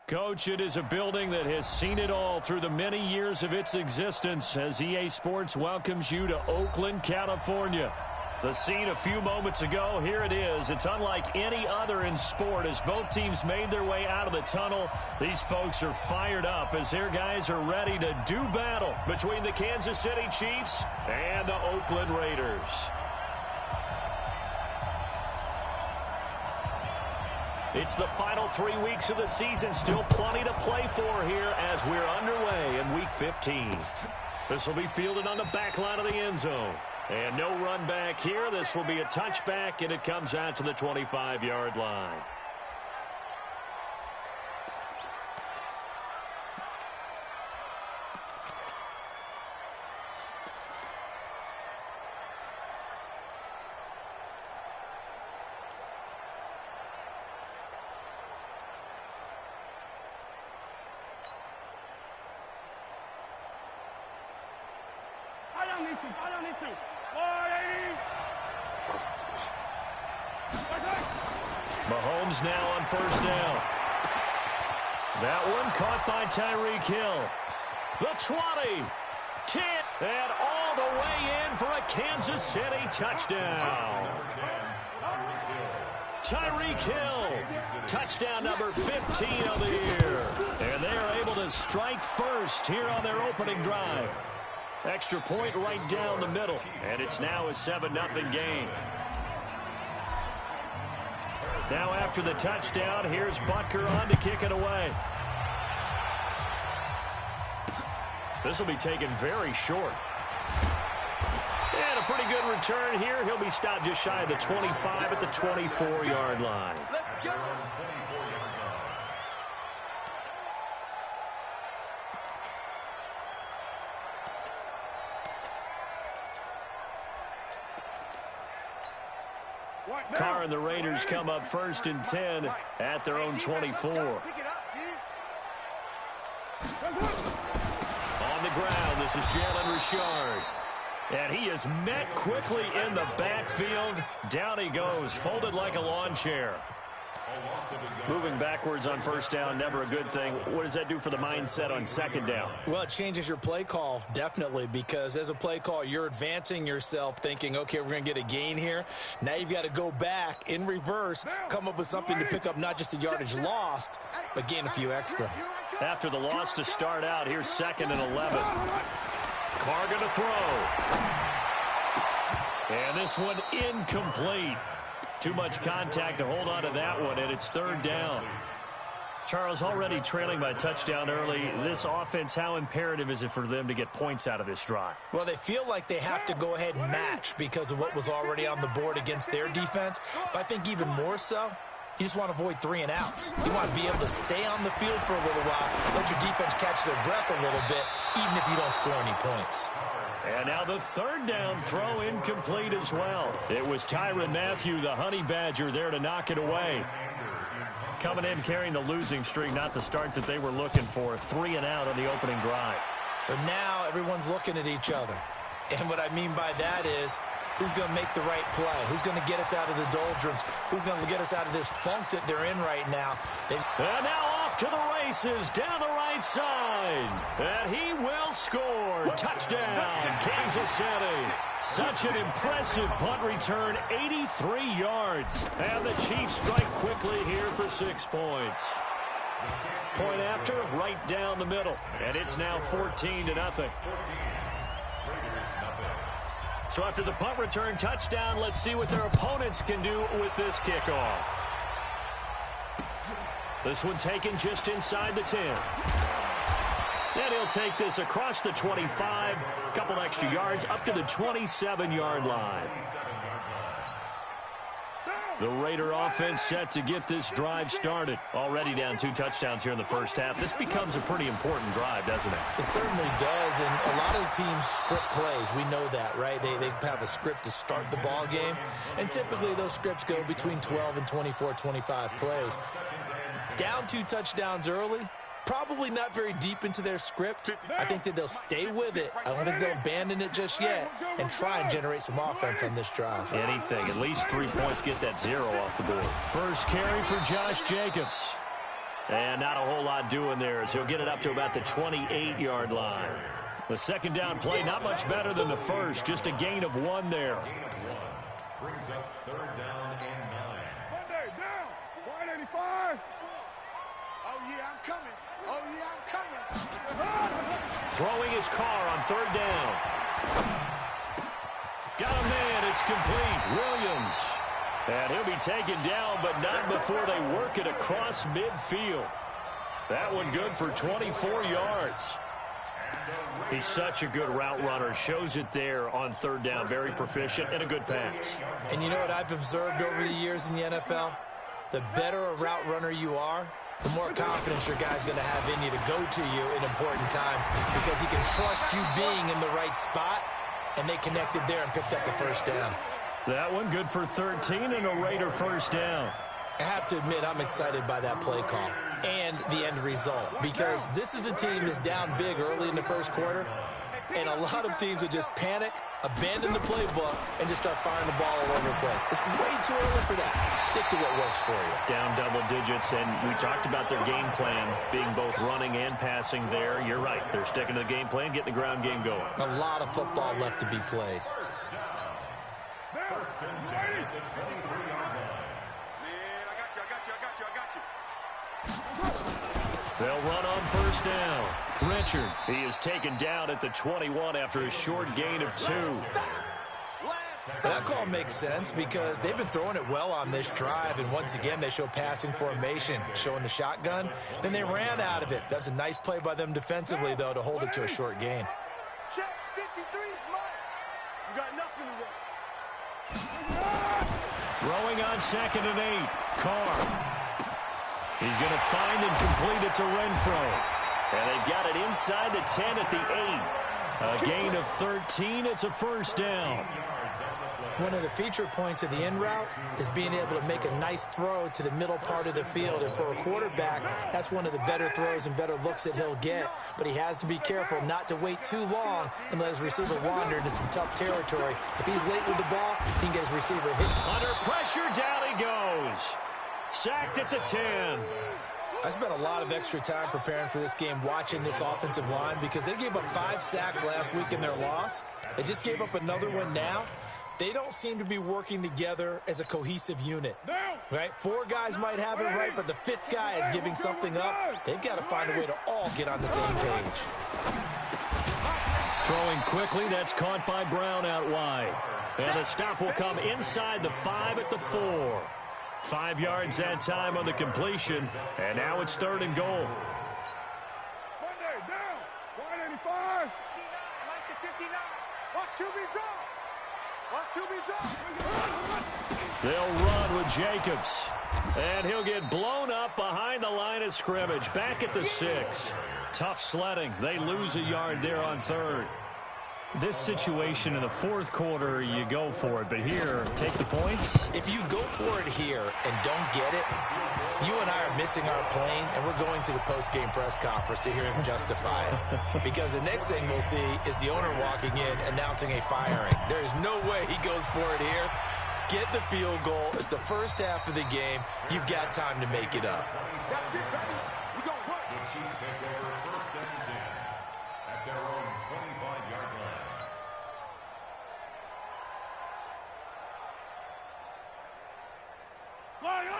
Coach, it is a building that has seen it all through the many years of its existence as EA Sports welcomes you to Oakland, California. The scene a few moments ago, here it is. It's unlike any other in sport as both teams made their way out of the tunnel. These folks are fired up as their guys are ready to do battle between the Kansas City Chiefs and the Oakland Raiders. It's the final 3 weeks of the season. Still plenty to play for here as we're underway in Week 15. This will be fielded on the back line of the end zone. And no run back here. This will be a touchback, and it comes out to the 25-yard line. Mahomes now on first down. That one caught by Tyreek Hill. The 20, 10, and all the way in for a Kansas City touchdown. Tyreek Hill, touchdown number 15 of the year. And they are able to strike first here on their opening drive. Extra point right down the middle, and it's now a 7-0 game. Now after the touchdown, here's Butker on to kick it away. This will be taken very short. And a pretty good return here. He'll be stopped just shy of the 25 at the 24-yard line. Let's go. Carr and the Raiders come up first and 10 at their own 24. On the ground, this is Jalen Richard. And he is met quickly in the backfield. Down he goes, folded like a lawn chair. Moving backwards on first down, never a good thing. What does that do for the mindset on second down? Well, it changes your play call, definitely, because as a play call, you're advancing yourself thinking, okay, we're going to get a gain here. Now you've got to go back in reverse, come up with something to pick up not just the yardage lost, but gain a few extra. After the loss to start out, here's 2nd and 11. Carr going to throw. And this one incomplete. Too much contact to hold on to that one, and it's 3rd down. Charles, already trailing by a touchdown early. This offense, how imperative is it for them to get points out of this drive? Well, they feel like they have to go ahead and match because of what was already on the board against their defense. But I think even more so, you just want to avoid 3 and outs. You want to be able to stay on the field for a little while, let your defense catch their breath a little bit, even if you don't score any points. And now the 3rd down throw incomplete as well. It was Tyrann Mathieu, the Honey Badger, there to knock it away. Coming in carrying the losing streak, not the start that they were looking for. 3 and out on the opening drive. So now everyone's looking at each other. And what I mean by that is, who's going to make the right play? Who's going to get us out of the doldrums? Who's going to get us out of this funk that they're in right now? And now off to the races down the right side. And he will score. Touchdown, Kansas City. Such an impressive punt return, 83 yards. And the Chiefs strike quickly here for 6 points. Point after, right down the middle. And it's now 14-0. So after the punt return touchdown, let's see what their opponents can do with this kickoff. This one taken just inside the 10. And he'll take this across the 25, a couple extra yards, up to the 27-yard line. The Raider offense set to get this drive started. Already down 2 touchdowns here in the first half. This becomes a pretty important drive, doesn't it? It certainly does, and a lot of the teams script plays. We know that, right? They have a script to start the ball game, and typically those scripts go between 12 and 24, 25 plays. Down 2 touchdowns early, probably not very deep into their script. I think that they'll stay with it. I don't think they'll abandon it just yet and try and generate some offense on this drive. Anything. At least 3 points, get that 0 off the board. First carry for Josh Jacobs. And not a whole lot doing there, so he'll get it up to about the 28-yard line. The second down play, not much better than the first, just a gain of 1 there. Brings up third down and 9. Monday, down. 185. Oh, yeah, I'm coming. Oh, yeah, I'm coming. Throwing his car on third down. Got a man, it's complete. Williams. And he'll be taken down, but not before they work it across midfield. That one good for 24 yards. He's such a good route runner. Shows it there on third down. Very proficient and a good pass. And you know what I've observed over the years in the NFL? The better a route runner you are, the more confidence your guy's going to have in you to go to you in important times because he can trust you being in the right spot, and they connected there and picked up the first down. That one good for 13 and a Raider first down. I have to admit, I'm excited by that play call and the end result because this is a team that's down big early in the first quarter, and a lot of teams will just panic, abandon the playbook, and just start firing the ball all over the place. It's way too early for that. Stick to what works for you. Down double digits, and we talked about their game plan being both running and passing there. You're right. They're sticking to the game plan, getting the ground game going. A lot of football left to be played. First and 10 at the 23-yard line. They'll run on first down. Richard, he is taken down at the 21 after a short gain of 2. That call makes sense because they've been throwing it well on this drive, and once again they show passing formation, showing the shotgun. Then they ran out of it. That's a nice play by them defensively, though, to hold it to a short gain. Check 53 is mine. You got nothing to do. Throwing on 2nd and 8. Carr. He's going to find and complete it to Renfro. And they've got it inside the 10 at the 8. A gain of 13. It's a first down. One of the feature points of the in route is being able to make a nice throw to the middle part of the field. And for a quarterback, that's one of the better throws and better looks that he'll get. But he has to be careful not to wait too long and let his receiver wander into some tough territory. If he's late with the ball, he can get his receiver hit. Under pressure, down he goes. Sacked at the 10. I spent a lot of extra time preparing for this game watching this offensive line because they gave up 5 sacks last week in their loss. They just gave up another one now. They don't seem to be working together as a cohesive unit, right? 4 guys might have it right, but the 5th guy is giving something up. They've got to find a way to all get on the same page. Throwing quickly, that's caught by Brown out wide. And the stop will come inside the 5 at the 4. 5 yards that time on the completion, and now it's 3rd and goal. Monday, down. 185. 59. Watch QB drop. They'll run with Jacobs. And he'll get blown up behind the line of scrimmage. Back at the 6. Tough sledding. They lose a yard there on 3rd. This situation in the 4th quarter, you go for it. But here, take the points. If you go for it here and don't get it, you and I are missing our plane, and we're going to the post-game press conference to hear him justify it. Because the next thing we'll see is the owner walking in announcing a firing. There is no way he goes for it here. Get the field goal. It's the first half of the game. You've got time to make it up. The Chiefs take over first and 10 at their own 25-yard line.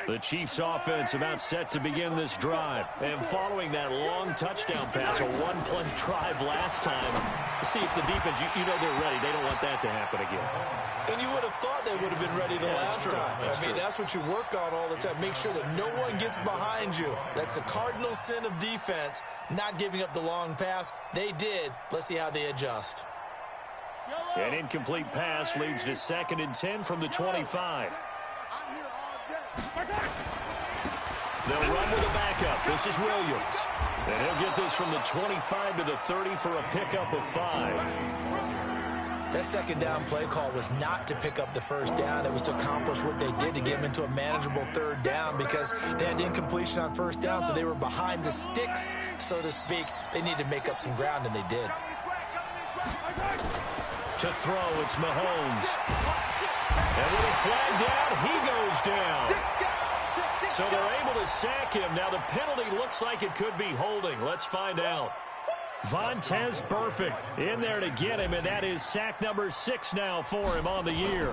The Chiefs offense about set to begin this drive. And following that long touchdown pass, a one-play drive last time, see if the defense, you know they're ready. They don't want that to happen again. And you would have thought they would have been ready the last time. I mean, that's what you work on all the time. Make sure that no one gets behind you. That's the cardinal sin of defense, not giving up the long pass. They did. Let's see how they adjust. An incomplete pass leads to 2nd and 10 from the 25. They'll run with a backup. This is Williams. And he'll get this from the 25 to the 30 for a pickup of 5. That second down play call was not to pick up the first down. It was to accomplish what they did to get them into a manageable 3rd down because they had incompletion on first down, so they were behind the sticks, so to speak. They needed to make up some ground, and they did. To throw, it's Mahomes. And with a flag down, he goes down. So they're able to sack him. Now the penalty looks like it could be holding. Let's find out. Vontez Burfict in there to get him, and that is sack number 6 now for him on the year.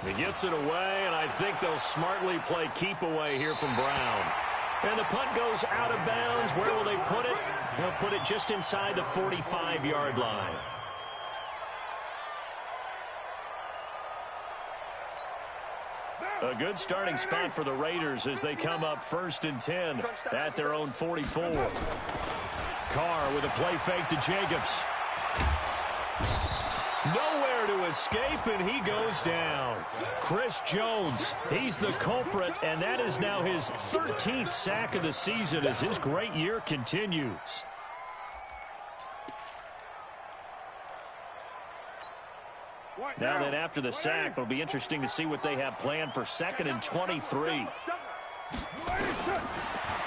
He gets it away, and I think they'll smartly play keep away here from Brown. And the punt goes out of bounds. Where will they put it? They'll put it just inside the 45-yard line. A good starting spot for the Raiders as they come up 1st and 10 at their own 44. Carr with a play fake to Jacobs. Nowhere to escape, and he goes down. Chris Jones, he's the culprit, and that is now his 13th sack of the season as his great year continues. Now then, after the sack, it'll be interesting to see what they have planned for 2nd and 23.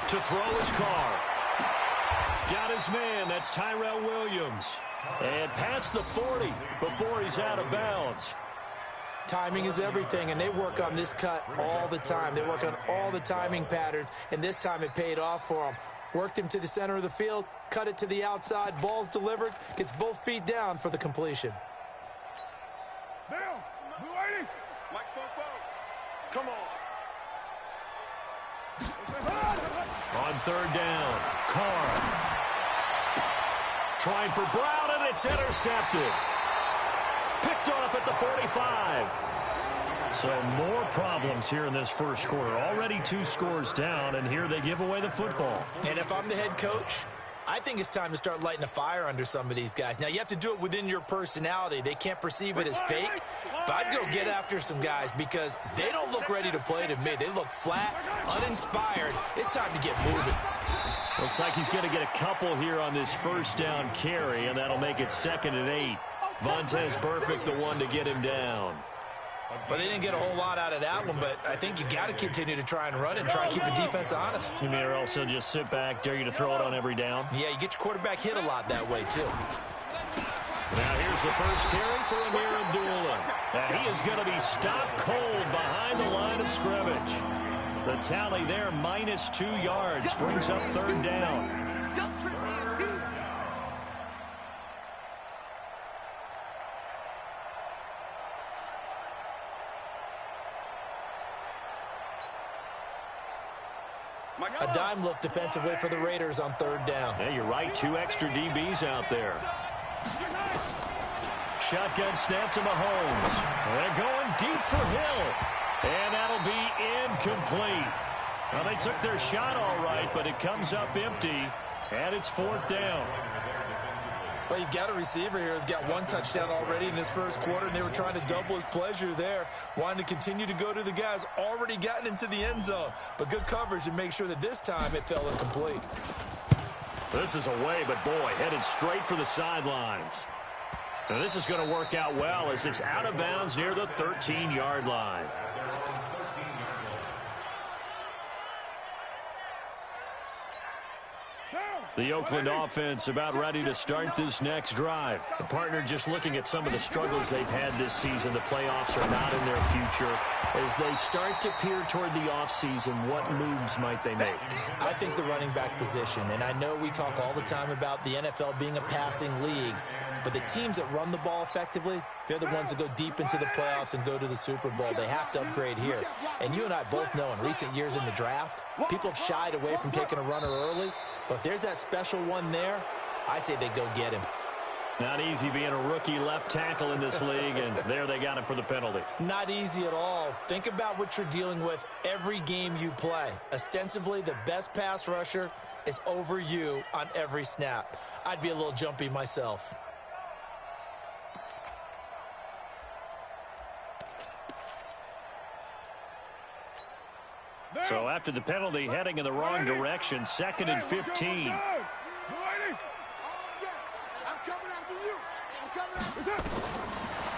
To throw his Carr. Got his man. That's Tyrell Williams. And past the 40 before he's out of bounds. Timing is everything, and they work on this cut all the time. They work on all the timing patterns, and this time it paid off for them. Worked him to the center of the field, cut it to the outside, ball's delivered, gets both feet down for the completion. Down. Blue 80. Mike Spoke. Come on. On 3rd down, Carr. Trying for Brown, and it's intercepted. Picked off at the 45. So more problems here in this first quarter. Already 2 scores down, and here they give away the football. And if I'm the head coach, I think it's time to start lighting a fire under some of these guys. Now, you have to do it within your personality. They can't perceive it as fake, but I'd go get after some guys because they don't look ready to play to me. They look flat, uninspired. It's time to get moving. Looks like he's going to get a couple here on this 1st down carry, and that'll make it 2nd and 8. Vontez Burfict, the one to get him down. Well, they didn't get a whole lot out of that one, but I think you got to continue to try and run and try and keep the defense honest. You mean or else he'll just sit back, dare you to throw it on every down? Yeah, you get your quarterback hit a lot that way, too. Now here's the first carry for Amir Abdullah. And he is going to be stopped cold behind the line of scrimmage. The tally there, minus 2 yards, brings up 3rd down. A dime look defensively for the Raiders on 3rd down. Yeah, you're right. 2 extra DBs out there. Shotgun snap to Mahomes. They're going deep for Hill. And that'll be incomplete. Well, they took their shot all right, but it comes up empty. And it's 4th down. Well, you've got a receiver here who's got 1 touchdown already in this first quarter, and they were trying to double his pleasure there, wanting to continue to go to the guys already gotten into the end zone. But good coverage to make sure that this time it fell incomplete. This is away, but boy, headed straight for the sidelines. Now this is going to work out well as it's out of bounds near the 13-yard line. The Oakland offense about ready to start this next drive. The partner just looking at some of the struggles they've had this season. The playoffs are not in their future. As they start to peer toward the offseason, what moves might they make? I think the running back position, and I know we talk all the time about the NFL being a passing league, but the teams that run the ball effectively, they're the ones that go deep into the playoffs and go to the Super Bowl. They have to upgrade here. And you and I both know in recent years in the draft, people have shied away from taking a runner early. But if there's that special one there, I say they go get him. Not easy being a rookie left tackle in this league, and there they got him for the penalty. Not easy at all. Think about what you're dealing with every game you play. Ostensibly, the best pass rusher is over you on every snap. I'd be a little jumpy myself. So after the penalty, heading in the wrong direction, 2nd and 15.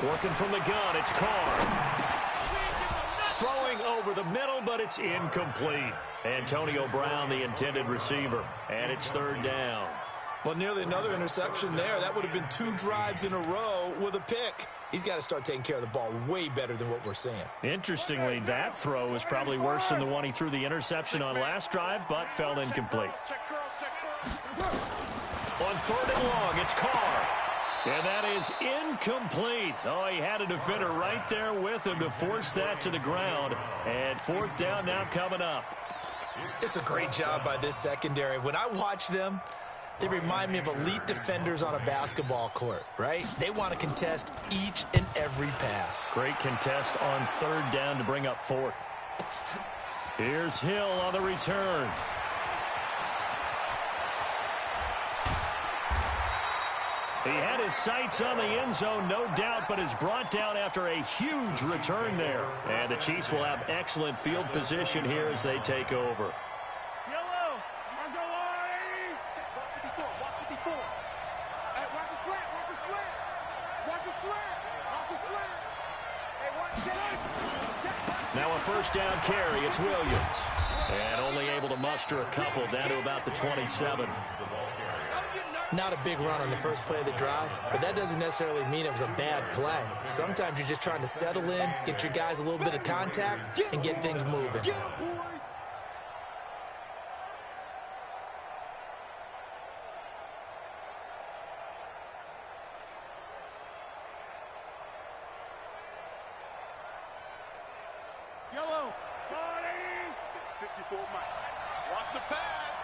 Working from the gun, it's Carr. Throwing over the middle, but it's incomplete. Antonio Brown, the intended receiver, and it's 3rd down. Well, nearly another interception there. That would have been 2 drives in a row with a pick. He's got to start taking care of the ball way better than what we're seeing. Interestingly, that throw is probably worse than the one he threw the interception on last drive, but fell incomplete. On 3rd and long, it's Carr. And that is incomplete. Oh, he had a defender right there with him to force that to the ground. And 4th down now coming up. It's a great job by this secondary. When I watch them, they remind me of elite defenders on a basketball court, right? They want to contest each and every pass. Great contest on 3rd down to bring up 4th. Here's Hill on the return. He had his sights on the end zone, no doubt, but is brought down after a huge return there. And the Chiefs will have excellent field position here as they take over. Yellow, Marco line. Watch 54. Hey, watch the slant, watch the slant. Watch the slant, watch the slant. Hey, watch Now a 1st down carry, it's Williams. And only able to muster a couple down to about the 27. Not a big run on the first play of the drive, but that doesn't necessarily mean it was a bad play. Sometimes you're just trying to settle in, get your guys a little bit of contact, and get things moving. Yellow, 54 Mike. Watch the pass.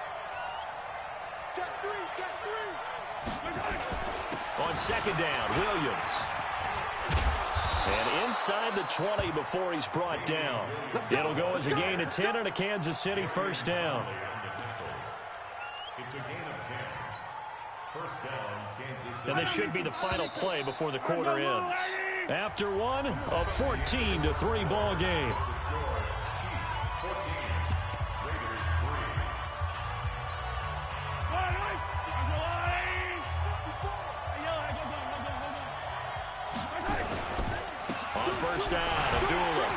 Check 3, check 3. On 2nd down, Williams. And inside the 20 before he's brought down. It'll go as a gain of 10 and a Kansas City 1st down. It's a gain of 10. 1st down, Kansas City. And this should be the final play before the quarter ends. After one, a 14-3 ball game. On 1st down, Abdullah.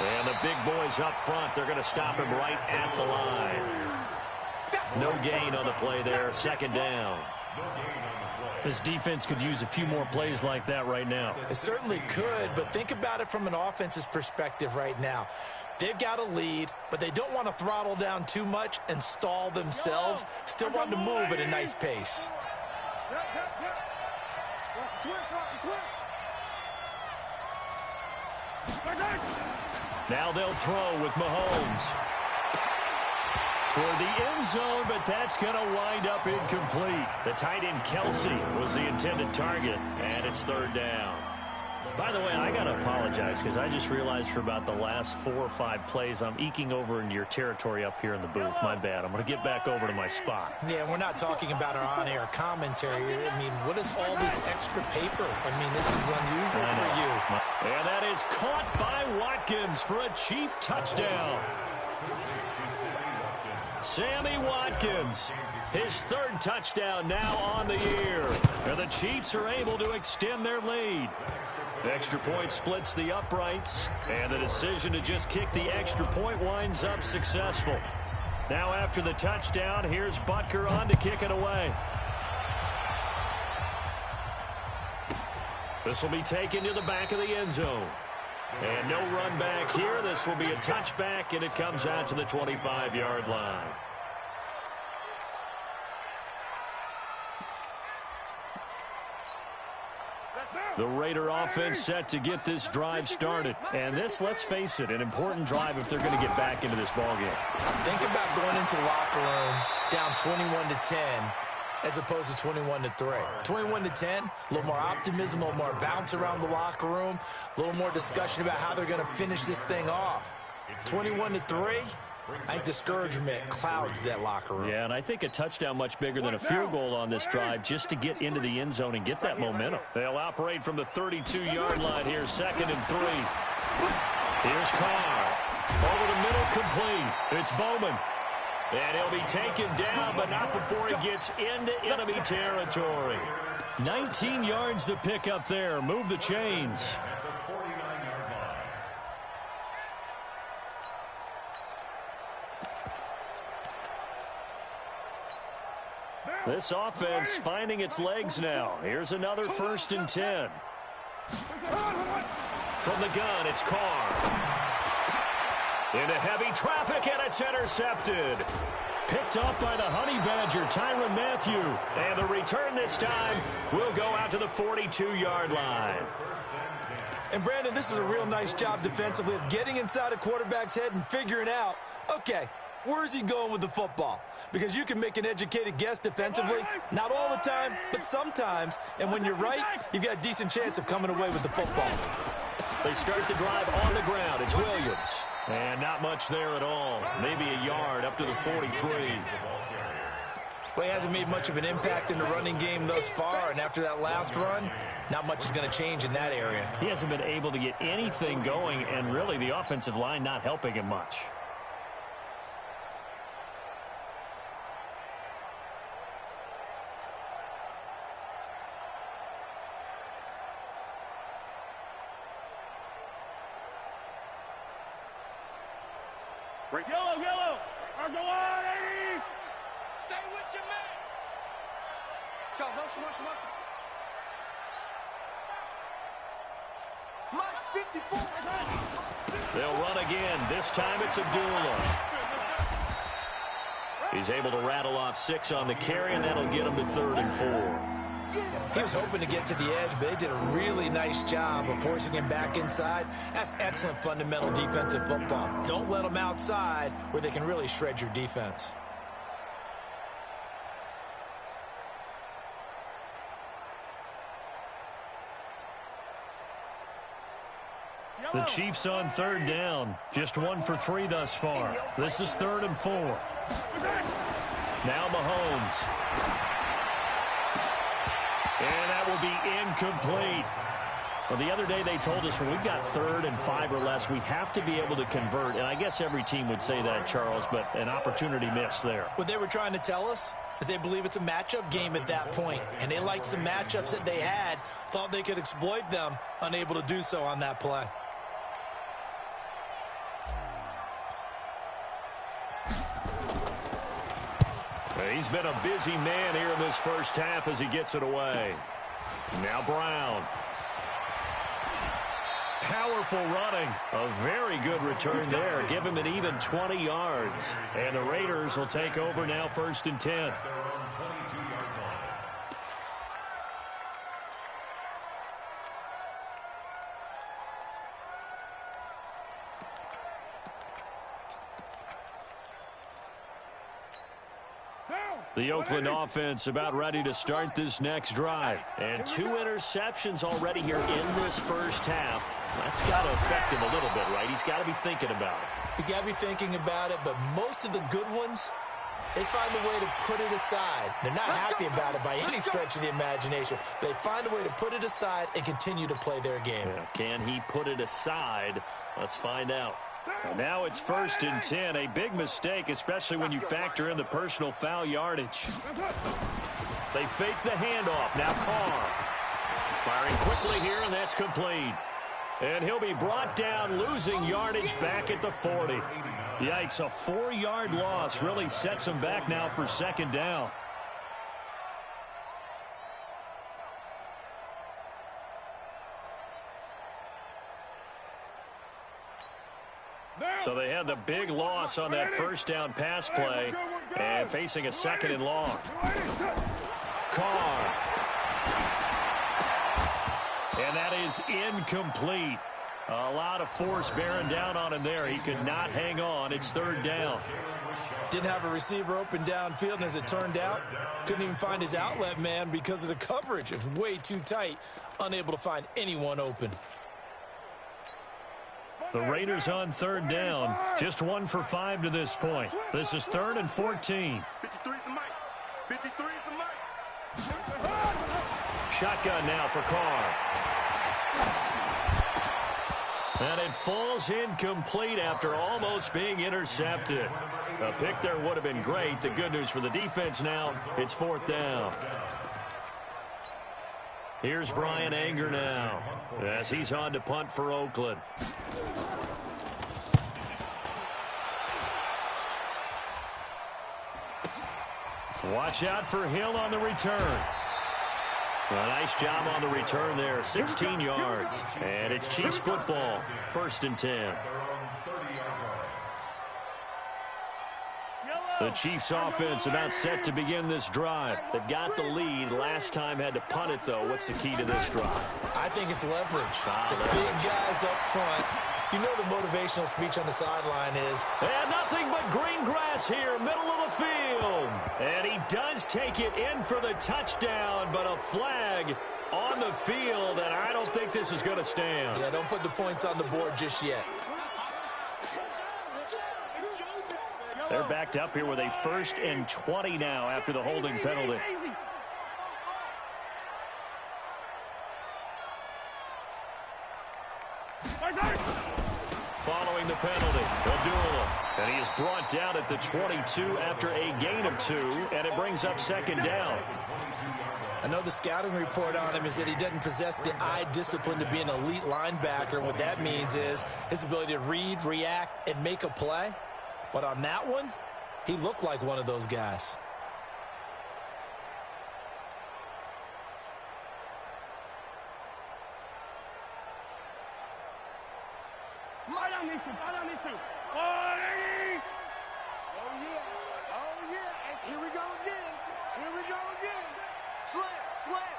And the big boys up front, they're going to stop him right at the line. No gain on the play there, 2nd down. This defense could use a few more plays like that right now. It certainly could, but think about it from an offense's perspective right now. They've got a lead, but they don't want to throttle down too much and stall themselves. Still want to move at a nice pace. Watch the twist, watch the twist. Now they'll throw with Mahomes. Toward the end zone, but that's going to wind up incomplete. The tight end Kelsey was the intended target, and it's 3rd down. By the way, I got to apologize because I just realized for about the last 4 or 5 plays, I'm eking over into your territory up here in the booth. My bad. I'm going to get back over to my spot. Yeah, we're not talking about our on-air commentary. I mean, what is all this extra paper? I mean, this is unusual for you. And that is caught by Watkins for a Chief touchdown. Sammy Watkins, his 3rd touchdown now on the year. And the Chiefs are able to extend their lead. The extra point splits the uprights, and the decision to just kick the extra point winds up successful. Now after the touchdown, here's Butker on to kick it away. This will be taken to the back of the end zone. And no run back here. This will be a touchback, and it comes out to the 25-yard line. The Raider offense set to get this drive started. And this, let's face it, an important drive if they're going to get back into this ballgame. Think about going into the locker room down 21-10 as opposed to 21-3. 21-10, a little more optimism, a little more bounce around the locker room, a little more discussion about how they're going to finish this thing off. 21-3, I think discouragement clouds that locker room. Yeah, and I think a touchdown much bigger than a field goal on this drive just to get into the end zone and get that momentum. They'll operate from the 32-yard line here, 2nd and 3. Here's Carr. Over the middle, complete. It's Bowman. And he'll be taken down, but not before he gets into enemy territory. 19 yards to pick up there. Move the chains. This offense finding its legs now. Here's another 1st and 10. From the gun, it's Carr. Into heavy traffic, and it's intercepted. Picked up by the Honey Badger, Tyrann Mathieu. And the return this time will go out to the 42-yard line. And, Brandon, this is a real nice job defensively of getting inside a quarterback's head and figuring out, okay, where's he going with the football? Because you can make an educated guess defensively, not all the time, but sometimes. And when you're right, you've got a decent chance of coming away with the football. They start the drive on the ground. It's Williams. And not much there at all. Maybe a yard up to the 43. Well, he hasn't made much of an impact in the running game thus far, and after that last run, not much is going to change in that area. He hasn't been able to get anything going, and really the offensive line not helping him much. Yellow, yellow. Let's go on, 80. Stay with your man. Let's go, motion, motion, motion. Mike, 54. They'll run again. This time it's Abdullah. He's able to rattle off 6 on the carry, and that'll get him to 3rd and 4. He was hoping to get to the edge, but they did a really nice job of forcing him back inside. That's excellent fundamental defensive football. Don't let them outside where they can really shred your defense. The Chiefs on 3rd down. Just 1 for 3 thus far. This is 3rd and 4. Now Mahomes. And that will be incomplete. Well, the other day they told us when we've got 3rd and 5 or less, we have to be able to convert. And I guess every team would say that, Charles, but an opportunity missed there. What they were trying to tell us is they believe it's a matchup game at that point. And they liked some matchups that they had, thought they could exploit them, unable to do so on that play. He's been a busy man here in this first half as he gets it away. Now Brown. Powerful running. A very good return there. Give him an even 20 yards. And the Raiders will take over now 1st and 10. The Oakland offense about ready to start this next drive. And 2 interceptions already here in this first half. That's got to affect him a little bit, right? He's got to be thinking about it. He's got to be thinking about it, but most of the good ones, they find a way to put it aside. They're not happy about it by any stretch of the imagination. They find a way to put it aside and continue to play their game. Yeah, can he put it aside? Let's find out. And now it's 1st and 10. A big mistake, especially when you factor in the personal foul yardage. They fake the handoff. Now Carr. Firing quickly here, and that's complete. And he'll be brought down, losing yardage back at the 40. Yikes, a 4-yard loss really sets him back now for 2nd down. So they had the big loss on that 1st down pass play and facing a 2nd and long. Carr. And that is incomplete. A lot of force bearing down on him there. He could not hang on. It's 3rd down. Didn't have a receiver open downfield, and as it turned out, couldn't even find his outlet man because of the coverage. It was way too tight, unable to find anyone open. The Raiders on 3rd down. Just 1 for 5 to this point. This is 3rd and 14. 53 is the mic. 53 is the mic. Shotgun now for Carr. And it falls incomplete after almost being intercepted. A pick there would have been great. The good news for the defense now, it's 4th down. Here's Brian Anger now as he's on to punt for Oakland. Watch out for Hill on the return. A nice job on the return there, 16 yards. And it's Chiefs football, 1st and 10. The Chiefs offense about set to begin this drive. They've got the lead. Last time had to punt it, though. What's the key to this drive? I think it's leverage. The big guys up front. You know the motivational speech on the sideline is. And nothing but green grass here, middle of the field. And he does take it in for the touchdown, but a flag on the field, and I don't think this is going to stand. Yeah, don't put the points on the board just yet. They're backed up here with a 1st and 20 now after the holding penalty. Following the penalty, Abdullah. And he is brought down at the 22 after a gain of 2, and it brings up 2nd down. I know the scouting report on him is that he doesn't possess the eye discipline to be an elite linebacker. And what that means is his ability to read, react, and make a play. But on that one, he looked like one of those guys. Oh, yeah. And here we go again. Slam.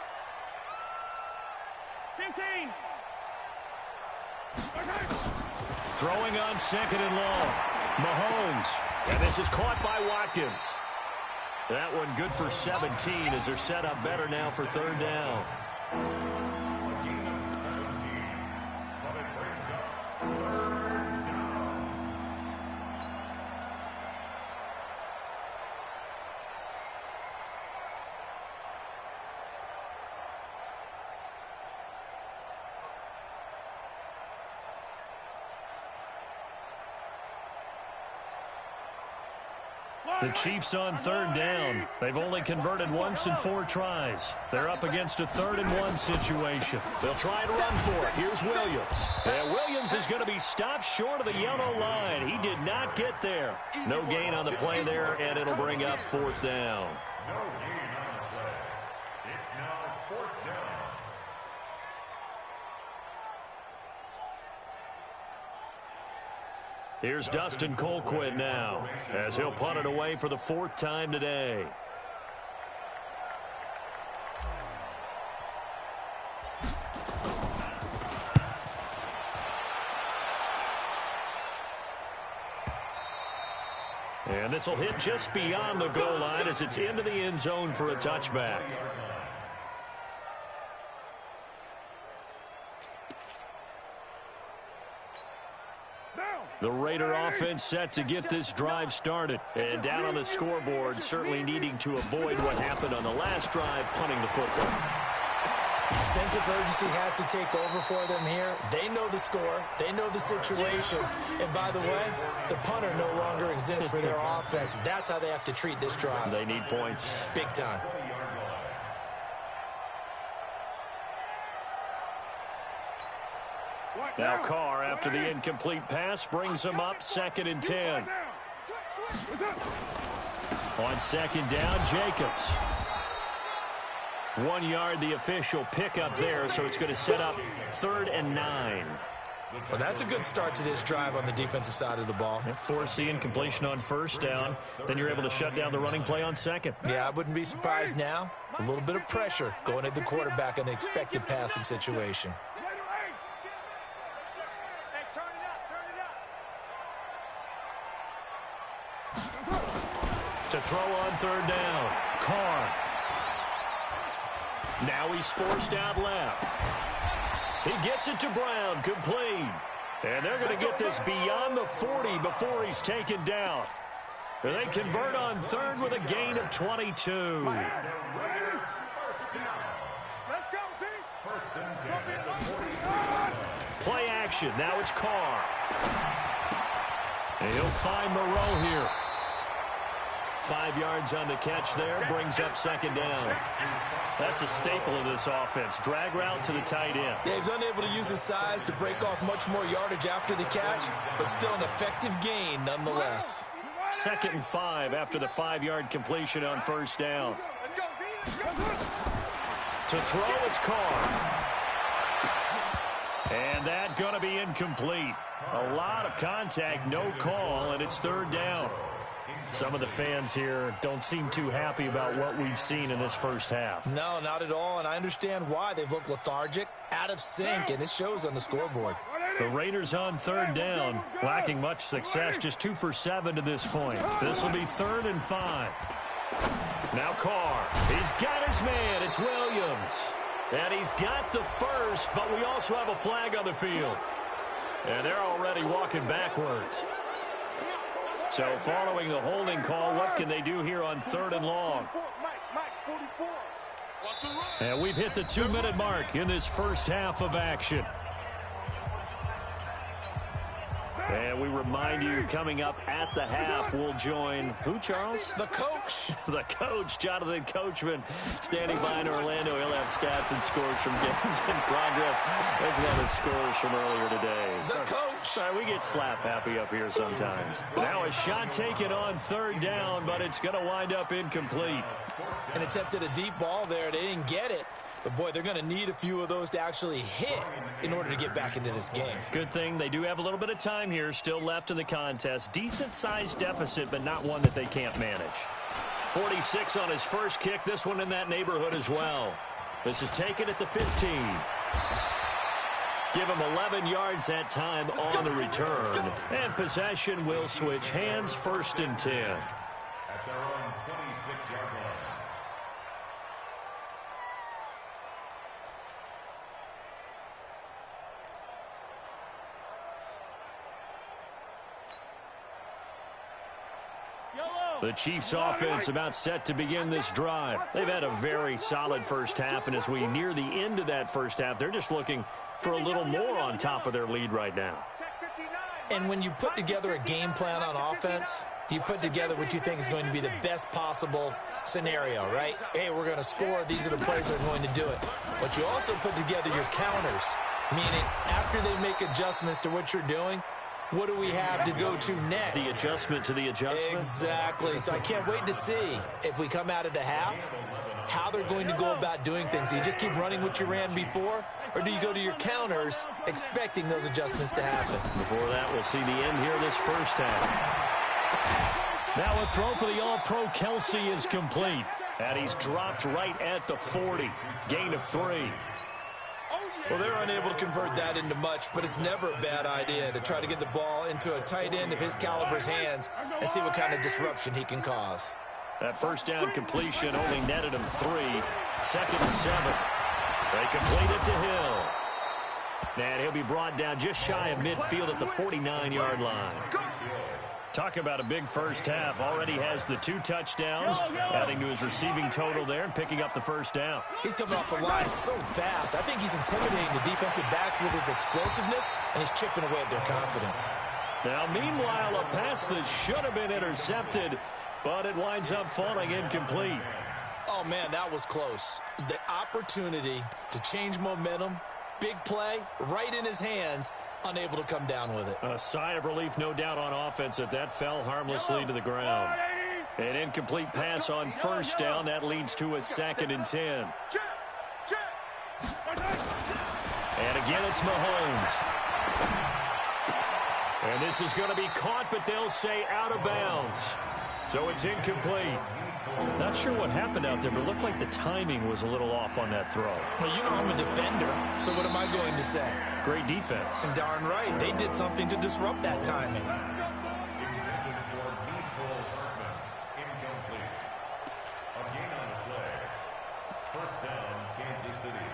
15. Throwing on 2nd and long. Mahomes. And this is caught by Watkins. That one good for 17 as they're set up better now for 3rd down. The Chiefs on 3rd down. They've only converted once in 4 tries. They're up against a 3rd and 1 situation. They'll try and run for it. Here's Williams. And Williams is going to be stopped short of the yellow line. He did not get there. No gain on the play there, and it'll bring up 4th down. No gain on the play. It's now 4th down. Here's Dustin Colquitt now as he'll punt it away for the 4th time today. And this will hit just beyond the goal line as it's into the end zone for a touchback. The Raider offense set to get this drive started. And down on the scoreboard, certainly needing to avoid what happened on the last drive, punting the football. Sense of urgency has to take over for them here. They know the score. They know the situation. And by the way, the punter no longer exists for their offense. That's how they have to treat this drive. They need points. Big time. Now Carr, after the incomplete pass, brings him up 2nd and 10. On 2nd down, Jacobs. 1 yard, the official pickup there, so it's going to set up 3rd and 9. Well, that's a good start to this drive on the defensive side of the ball. Force the incompletion on 1st down. Then you're able to shut down the running play on 2nd. Yeah, I wouldn't be surprised now. A little bit of pressure going at the quarterback in an expected passing situation. To throw on 3rd down, Carr. Now he's forced out left. He gets it to Brown, complete. And they're going to get this beyond the 40 before he's taken down. And they convert on 3rd with a gain of 22. Let's go, D. 1st and 10 at the 40. Play action. Now it's Carr. And he'll find Moreau here. 5 yards on the catch there, brings up 2nd down. That's a staple of this offense. Drag route to the tight end. Yeah, he's unable to use his size to break off much more yardage after the catch, but still an effective gain nonetheless. 2nd and 5 after the 5-yard completion on first down. Let's go, D. Let's go. To throw, it's Carr. And that going to be incomplete. A lot of contact, no call, and it's 3rd down. Some of the fans here don't seem too happy about what we've seen in this first half. No, not at all, and I understand why. They've looked lethargic, out of sync, and it shows on the scoreboard. The Raiders on 3rd down, lacking much success, just 2 for 7 to this point. This will be 3rd and 5. Now Carr, he's got his man, it's Williams. And he's got the first, but we also have a flag on the field. And they're already walking backwards. So following the holding call, what can they do here on 3rd and long? And we've hit the 2-minute mark in this first half of action. And we remind you, coming up at the half, we'll join who, Charles? The coach. The coach, Jonathan Coachman, standing by in Orlando. He'll have stats and scores from games in progress, as well as scores from earlier today. The coach. Sorry, we get slap happy up here sometimes. Now a shot taken on 3rd down, but it's going to wind up incomplete. And attempted a deep ball there. They didn't get it. But, boy, they're going to need a few of those to actually hit in order to get back into this game. Good thing they do have a little bit of time here still left in the contest. Decent-sized deficit, but not one that they can't manage. 46 on his first kick. This one in that neighborhood as well. This is taken at the 15. Give him 11 yards that time on the return. And possession will switch hands, 1st and 10. At their own 26-yard line. The Chiefs offense about set to begin this drive. They've had a very solid first half, and as we near the end of that first half, they're just looking for a little more on top of their lead right now. And when you put together a game plan on offense, you put together what you think is going to be the best possible scenario, right? Hey, we're going to score. These are the plays that are going to do it. But you also put together your counters, meaning after they make adjustments to what you're doing, what do we have to go to next? The adjustment to the adjustment? Exactly. So I can't wait to see if we come out of the half, how they're going to go about doing things. Do you just keep running what you ran before, or do you go to your counters expecting those adjustments to happen? Before that, we'll see the end here this first half. Now a throw for the All-Pro Kelsey is complete. And he's dropped right at the 40. Gain of 3. Well, they're unable to convert that into much, but it's never a bad idea to try to get the ball into a tight end of his caliber's hands and see what kind of disruption he can cause. That first down completion only netted him 3. 2nd and 7. They complete it to Hill. And he'll be brought down just shy of midfield at the 49-yard line. Talk about a big first half. Already has the 2 touchdowns, adding to his receiving total there and picking up the first down. He's coming off the line so fast. I think he's intimidating the defensive backs with his explosiveness, and he's chipping away at their confidence. Now, meanwhile, a pass that should have been intercepted, but it winds up falling incomplete. Oh, man, that was close. The opportunity to change momentum, big play, right in his hands, unable to come down with it. A sigh of relief, no doubt, on offense that fell harmlessly to the ground. An incomplete pass on first down. That leads to a 2nd and 10. And again, it's Mahomes. And this is going to be caught, but they'll say out of bounds. So it's incomplete. Not sure what happened out there, but it looked like the timing was a little off on that throw. Well, you know I'm a defender, so what am I going to say? Great defense. And darn right, they did something to disrupt that timing. Intended for Nicole Hartman. Incomplete. A gain on the play. First down, Kansas City.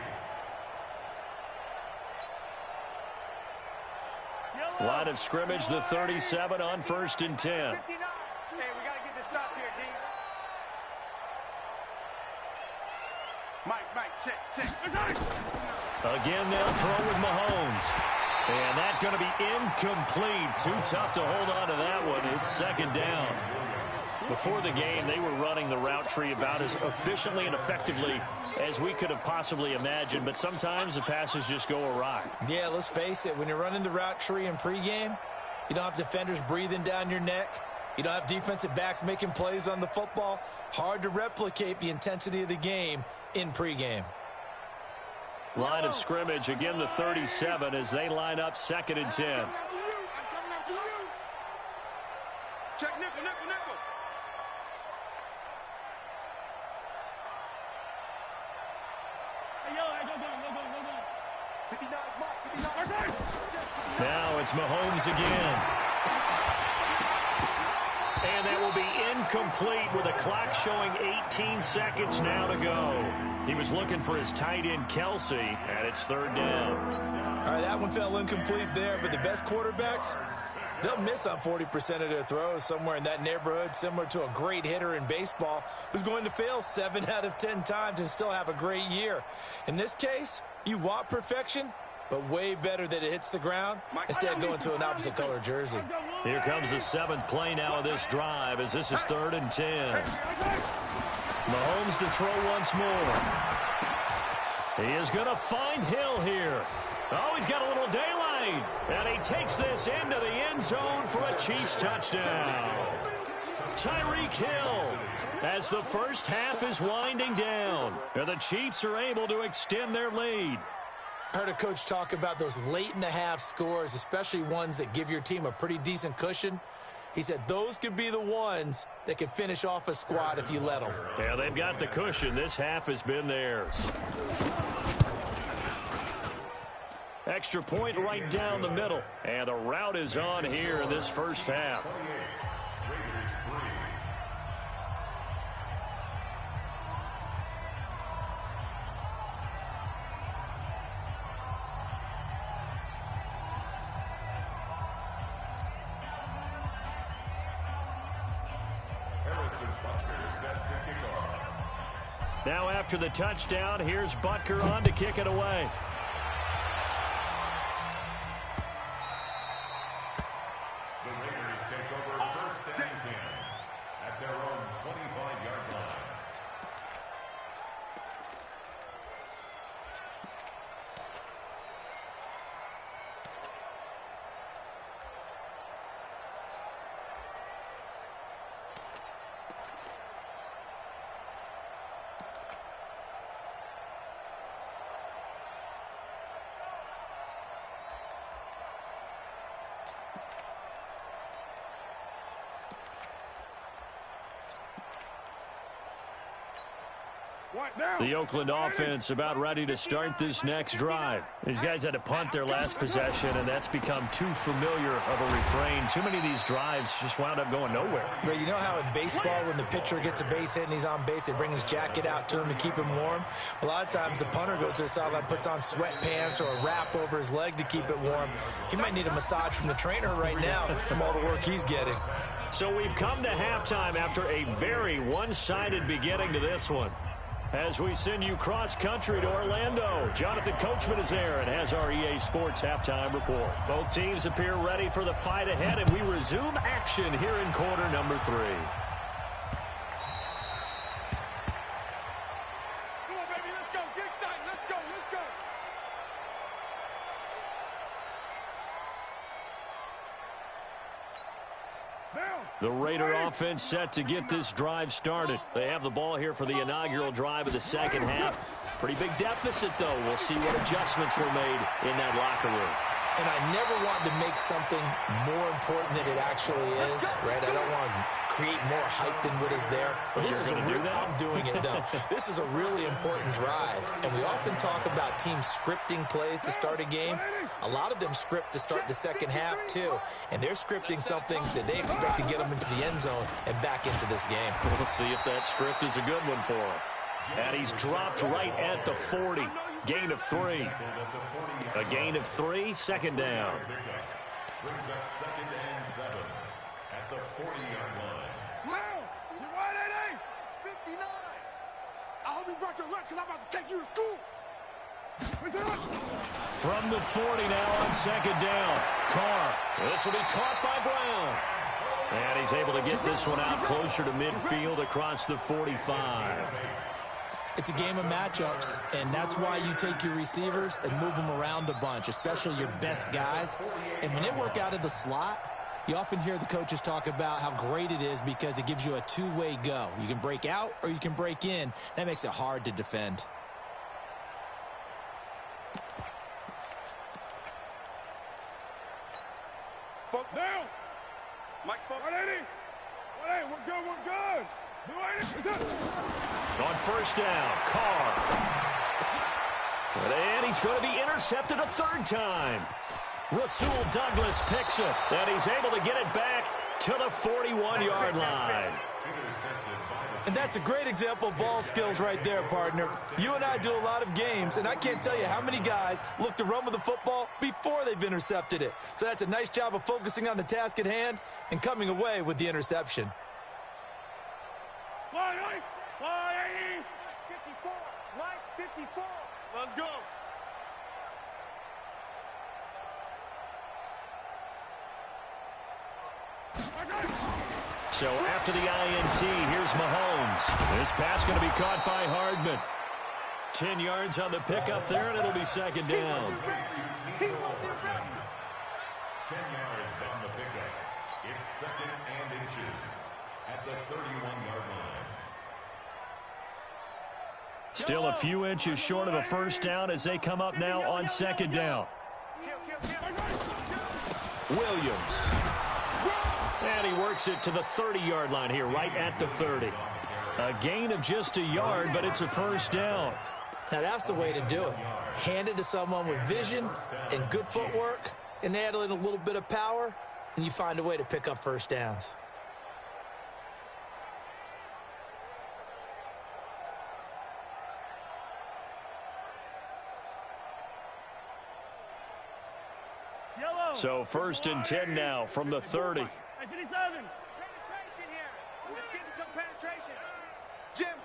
Line of scrimmage, the 37 on 1st and 10. Hey, we got to get this stop here, D. Mike, check. Again, they'll throw with Mahomes. And that's going to be incomplete. Too tough to hold on to that one. It's 2nd down. Before the game, they were running the route tree about as efficiently and effectively as we could have possibly imagined. But sometimes the passes just go awry. Yeah, let's face it. When you're running the route tree in pregame, you don't have defenders breathing down your neck. You don't have defensive backs making plays on the football. Hard to replicate the intensity of the game in pregame. Line of scrimmage, again the 37 as they line up 2nd and 10. I'm coming after you. Check nickel. Hey, yo, go. 59, Mike. Now it's Mahomes again. And that will be incomplete with a clock showing 18 seconds now to go. He was looking for his tight end, Kelsey, and it's 3rd down. All right, that one fell incomplete there, but the best quarterbacks, they'll miss on 40% of their throws, somewhere in that neighborhood, similar to a great hitter in baseball who's going to fail 7 out of 10 times and still have a great year. In this case, you want perfection, but way better that it hits the ground instead of going to an opposite color jersey. Here comes the 7th play now of this drive as this is 3rd and 10. Mahomes to throw once more. He is going to find Hill here. Oh, he's got a little daylight. And he takes this into the end zone for a Chiefs touchdown. Tyreek Hill as the first half is winding down. And the Chiefs are able to extend their lead. I heard a coach talk about those late-in-the-half scores, especially ones that give your team a pretty decent cushion. He said those could be the ones that could finish off a squad if you let them. Yeah, they've got the cushion. This half has been theirs. Extra point right down the middle. And the route is on here in this first half. Now after the touchdown, here's Butker on to kick it away. The Raiders take over 1st and 10 at their own 25-yard line. The Oakland offense about ready to start this next drive. These guys had to punt their last possession, and that's become too familiar of a refrain. Too many of these drives just wound up going nowhere. But you know how in baseball, when the pitcher gets a base hit and he's on base, they bring his jacket out to him to keep him warm? A lot of times the punter goes to the sideline, puts on sweatpants or a wrap over his leg to keep it warm. He might need a massage from the trainer right now from all the work he's getting. So we've come to halftime after a very one-sided beginning to this one. As we send you cross-country to Orlando, Jonathan Coachman is there and has our EA Sports halftime report. Both teams appear ready for the fight ahead, and we resume action here in quarter number 3. Come on, baby, let's go. Get excited. Let's go. The Raider offense set to get this drive started. They have the ball here for the inaugural drive of the second half. Pretty big deficit, though. We'll see what adjustments were made in that locker room. And I never want to make something more important than it actually is, right? I don't want to create more hype than what is there. But this is a real, I'm doing it, though. This is a really important drive. And we often talk about teams scripting plays to start a game. A lot of them script to start the second half, too. And they're scripting something that they expect to get them into the end zone and back into this game. We'll see if that script is a good one for them. And he's dropped right at the 40. Gain of 3. A gain of 3, second down. Brings up 2nd and 7 at the 40-yard line. Mal, you right, 59. I hope you brought your lunch because I'm about to take you to school. From the 40 now on second down. Carr. This will be caught by Brown. And he's able to get this one out closer to midfield across the 45. It's a game of matchups, and that's why you take your receivers and move them around a bunch, especially your best guys. And when they work out of the slot, You often hear the coaches talk about how great it is because it gives you a two-way go. You can break out or you can break in. That makes it hard to defend. Down. Mike's 180. 180. We're good. We're good. 280. On first down, Carr. And he's going to be intercepted a third time. Rasul Douglas picks it, and he's able to get it back to the 41-yard line. And that's a great example of ball skills right there, partner. You and I do a lot of games, and I can't tell you how many guys look to run with the football before they've intercepted it. So that's a nice job of focusing on the task at hand and coming away with the interception. 180. 54. Mike, 54. Let's go. So after the INT, here's Mahomes. This pass going to be caught by Hardman. 10 yards on the pickup there, and it'll be second down. 10 yards on the pickup. It's second and inches at the 31-yard line. Still a few inches short of a first down as they come up now on second down. Williams. And he works it to the 30-yard line here, right at the 30. A gain of just a yard, but it's a first down. Now that's the way to do it. Hand it to someone with vision and good footwork and add in a little bit of power, and you find a way to pick up first downs. So first and 10 now from the 30. 57. Penetration here. Let's get some penetration. Jim.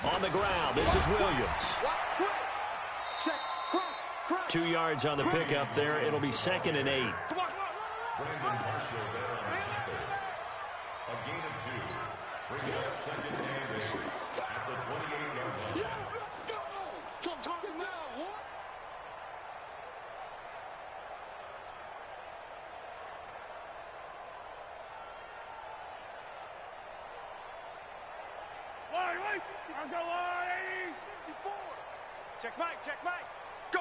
On the ground, this is Williams. Watch, twist. Check, crunch. 2 yards on the pickup there. It'll be second and 8. Come on. Brandon Marshall there on the tackle. A gain of 2. Brings up second and 8 at the 28-yard line. Yeah, let's go. Come talking now, what? Wait. Let's go, 180. 54. Check Mike. Go.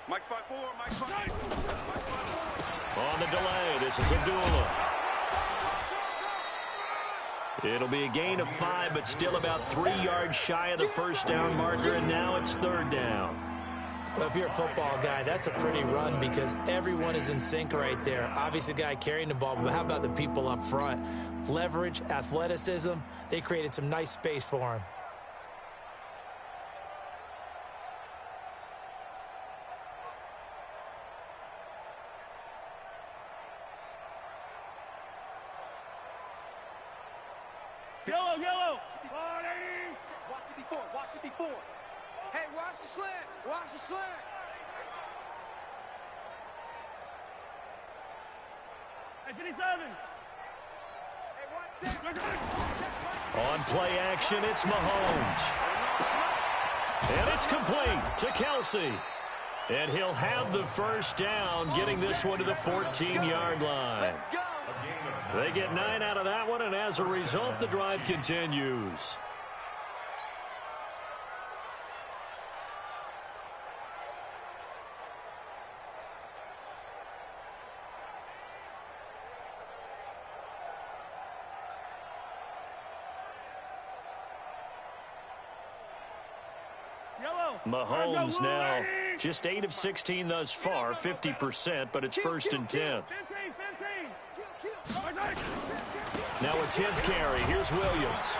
Mike's 5'4", Mike's 5'4". On the delay, this is Abdullah. It'll be a gain of 5, but still about 3 yards shy of the first down marker, and now it's third down. Well, if you're a football guy, that's a pretty run because everyone is in sync right there. Obviously, the guy carrying the ball, but how about the people up front? Leverage, athleticism, they created some nice space for him. Yellow. 180. Watch 54. Hey, watch the slant. Hey, 57. Hey, On play action, it's Mahomes. And it's complete to Kelsey. And he'll have the first down, getting this one to the 14-yard line. They get 9 out of that one, and as a result, the drive continues. Mahomes now just 8 of 16 thus far, 50%, but it's first and 10. Now a 10th carry. Here's Williams.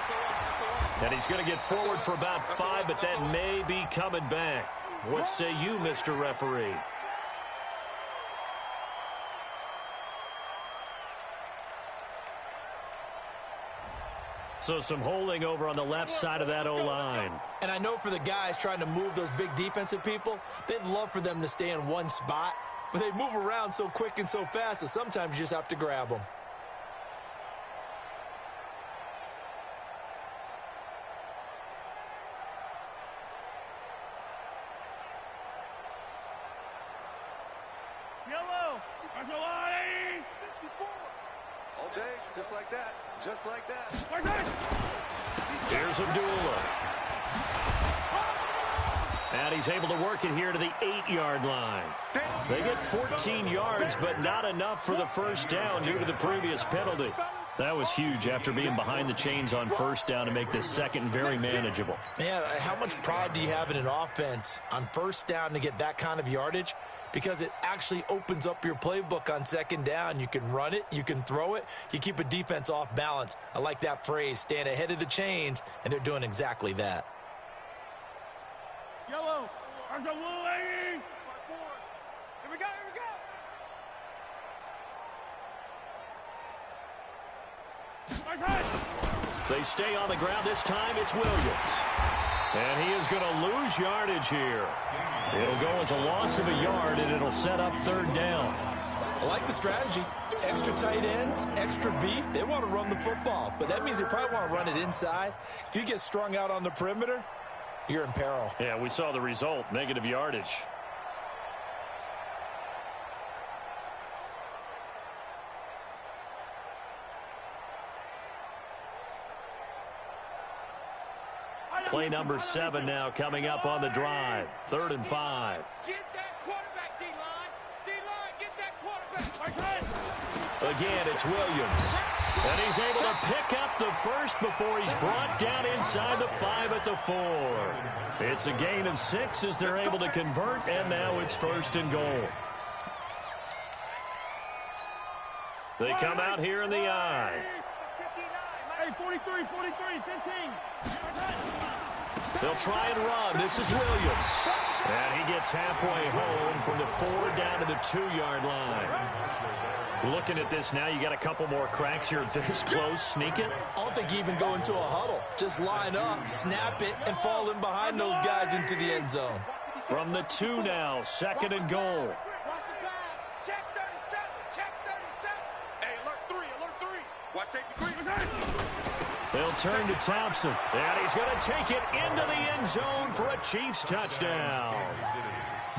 And he's going to get forward for about 5, but that may be coming back. What say you, Mr. Referee? So some holding over on the left side of that O-line. And I know for the guys trying to move those big defensive people, they'd love for them to stay in one spot, but they move around so quick and so fast that sometimes you just have to grab them. 54. All day, just like that. Just like that. Here's Abdullah. And he's able to work it here to the 8-yard line. They get 14 yards, but not enough for the first down due to the previous penalty. That was huge after being behind the chains on first down to make this second very manageable. Man, how much pride do you have in an offense on first down to get that kind of yardage? Because it actually opens up your playbook on second down. You can run it, you can throw it, you keep a defense off balance. I like that phrase, stand ahead of the chains, and they're doing exactly that. Yellow. Here we go, here we go. They stay on the ground. This time it's Williams. And he is going to lose yardage here. It'll go as a loss of a yard, and it'll set up third down. I like the strategy. Extra tight ends, extra beef. They want to run the football, but that means they probably want to run it inside. If you get strung out on the perimeter, you're in peril. Yeah, we saw the result, negative yardage. Play number 7 now coming up on the drive. 3rd and 5. Get that quarterback, D-line. D-line, get that quarterback. Again, it's Williams. And he's able to pick up the first before he's brought down inside the 5 at the 4. It's a gain of 6 as they're able to convert, and now it's 1st and goal. They come out here in the I. Hey, 43, 15. They'll try and run. This is Williams. And he gets halfway home from the 4 down to the 2-yard line. Looking at this now, you got a couple more cracks here this close. Sneak it. I don't think you even go into a huddle. Just line up, snap it, and fall in behind those guys into the end zone. From the 2 now, 2nd and goal. Watch the pass. Check 37. Hey, alert 3. Watch safety green. They'll turn to Thompson. And he's going to take it into the end zone for a Chiefs touchdown.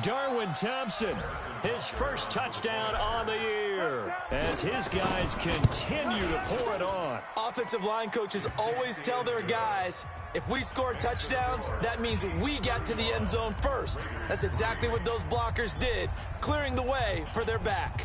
Darwin Thompson, his first touchdown on the year, as his guys continue to pour it on. Offensive line coaches always tell their guys, if we score touchdowns, that means we got to the end zone first. That's exactly what those blockers did, clearing the way for their back.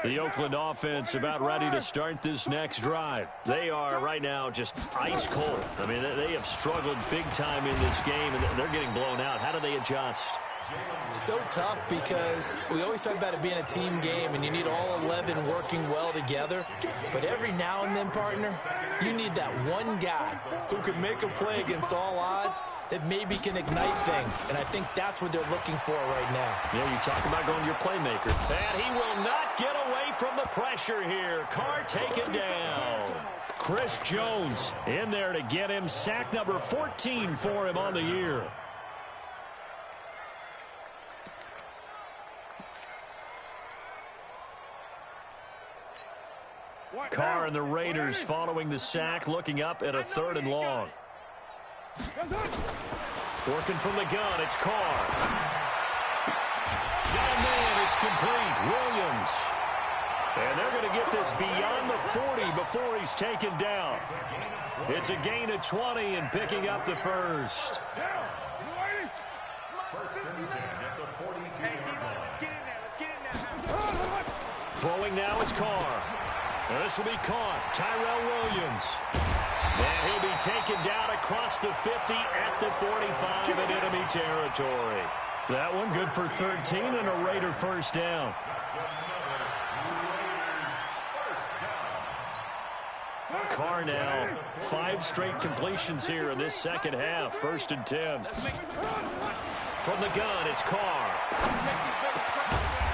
The Oakland offense about ready to start this next drive. They are right now just ice cold. I mean, they have struggled big time in this game, and they're getting blown out. How do they adjust? So tough because we always talk about it being a team game and you need all 11 working well together. But every now and then, partner, you need that one guy who can make a play against all odds that maybe can ignite things. And I think that's what they're looking for right now. Yeah, you talk about going to your playmaker. And he will not get away from the pressure here. Carr taken down. Chris Jones in there to get him. Sack number 14 for him on the year. Carr and the Raiders following the sack, looking up at a 3rd and long. Working from the gun, it's Carr. Got a man, it's complete. Williams. And they're going to get this beyond the 40 before he's taken down. It's a gain of 20 and picking up the first. Throwing now is Carr. This will be caught. Tyrell Williams. And he'll be taken down across the 50 at the 45 in enemy territory. That one good for 13 and a Raider first down. Carr now, 5 straight completions here in this second half. 1st and 10. From the gun, it's Carr.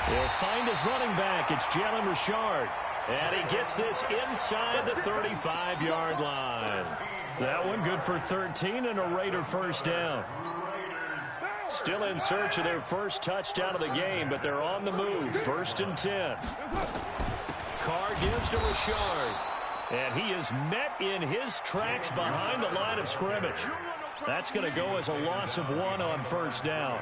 He'll find his running back. It's Jalen Richard. And he gets this inside the 35-yard line. That one good for 13 and a Raider first down. Still in search of their first touchdown of the game, but they're on the move. 1st and 10. Carr gives to Richard. And he is met in his tracks behind the line of scrimmage. That's going to go as a loss of 1 on first down.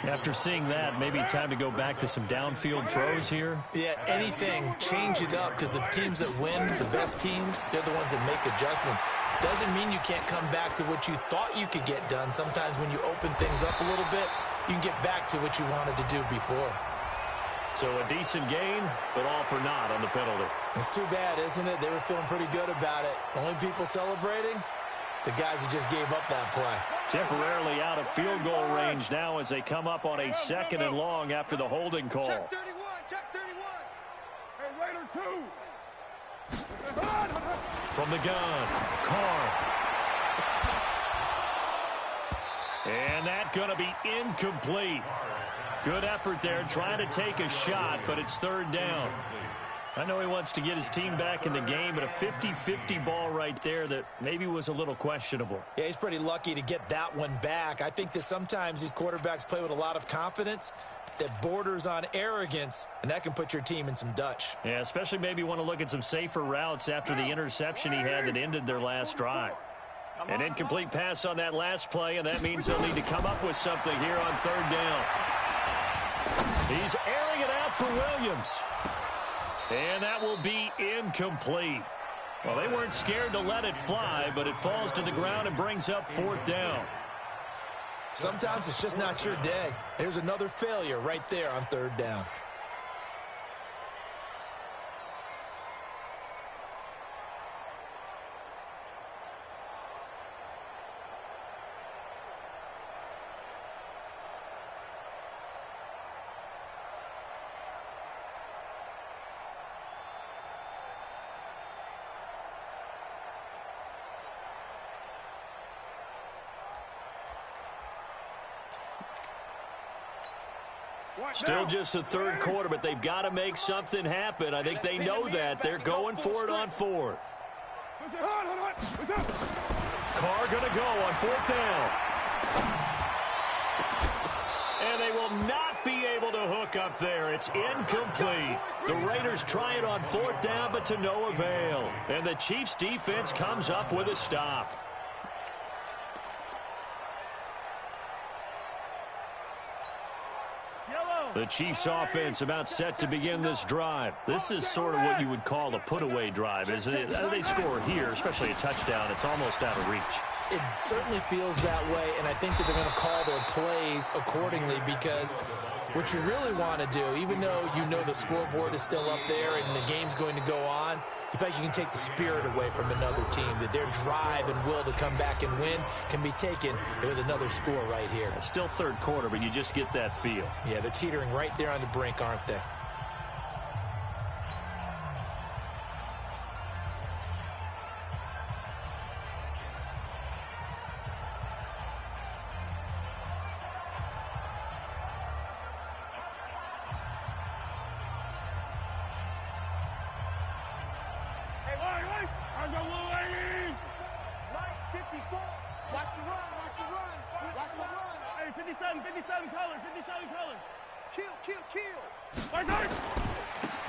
After seeing that, maybe time to go back to some downfield throws here. Yeah, anything. Change it up, because the teams that win, the best teams, they're the ones that make adjustments. Doesn't mean you can't come back to what you thought you could get done. Sometimes when you open things up a little bit, you can get back to what you wanted to do before. So a decent gain, but all for naught on the penalty. It's too bad, isn't it? They were feeling pretty good about it. Only people celebrating, the guys who just gave up that play. Temporarily out of field goal range now as they come up on a 2nd and long after the holding call. Check 31, check 31. Hey, Raider 2. From the gun, Carr. And that's going to be incomplete. Good effort there, trying to take a shot, but it's 3rd down. I know he wants to get his team back in the game, but a 50-50 ball right there that maybe was a little questionable. Yeah, he's pretty lucky to get that one back. I think that sometimes these quarterbacks play with a lot of confidence that borders on arrogance, and that can put your team in some Dutch. Yeah, especially maybe want to look at some safer routes after the interception he had that ended their last drive. An incomplete pass on that last play, and that means they'll need to come up with something here on 3rd down. He's airing it out for Williams. And that will be incomplete. Well, they weren't scared to let it fly, but it falls to the ground and brings up 4th down. Sometimes it's just not your day. There's another failure right there on 3rd down. Still just the 3rd quarter, but they've got to make something happen. I think they know that. They're going for it on 4th. Carr going to go on 4th down. And they will not be able to hook up there. It's incomplete. The Raiders try it on 4th down, but to no avail. And the Chiefs' defense comes up with a stop. The Chiefs' offense about set to begin this drive. This is sort of what you would call a put-away drive, isn't it? They score here, especially a touchdown. It's almost out of reach. It certainly feels that way, and I think that they're going to call their plays accordingly, because what you really want to do, even though you know the scoreboard is still up there and the game's going to go on, in fact, you can take the spirit away from another team, that their drive and will to come back and win can be taken with another score right here. It's still 3rd quarter, but you just get that feel. Yeah, they're teetering right there on the brink, aren't they?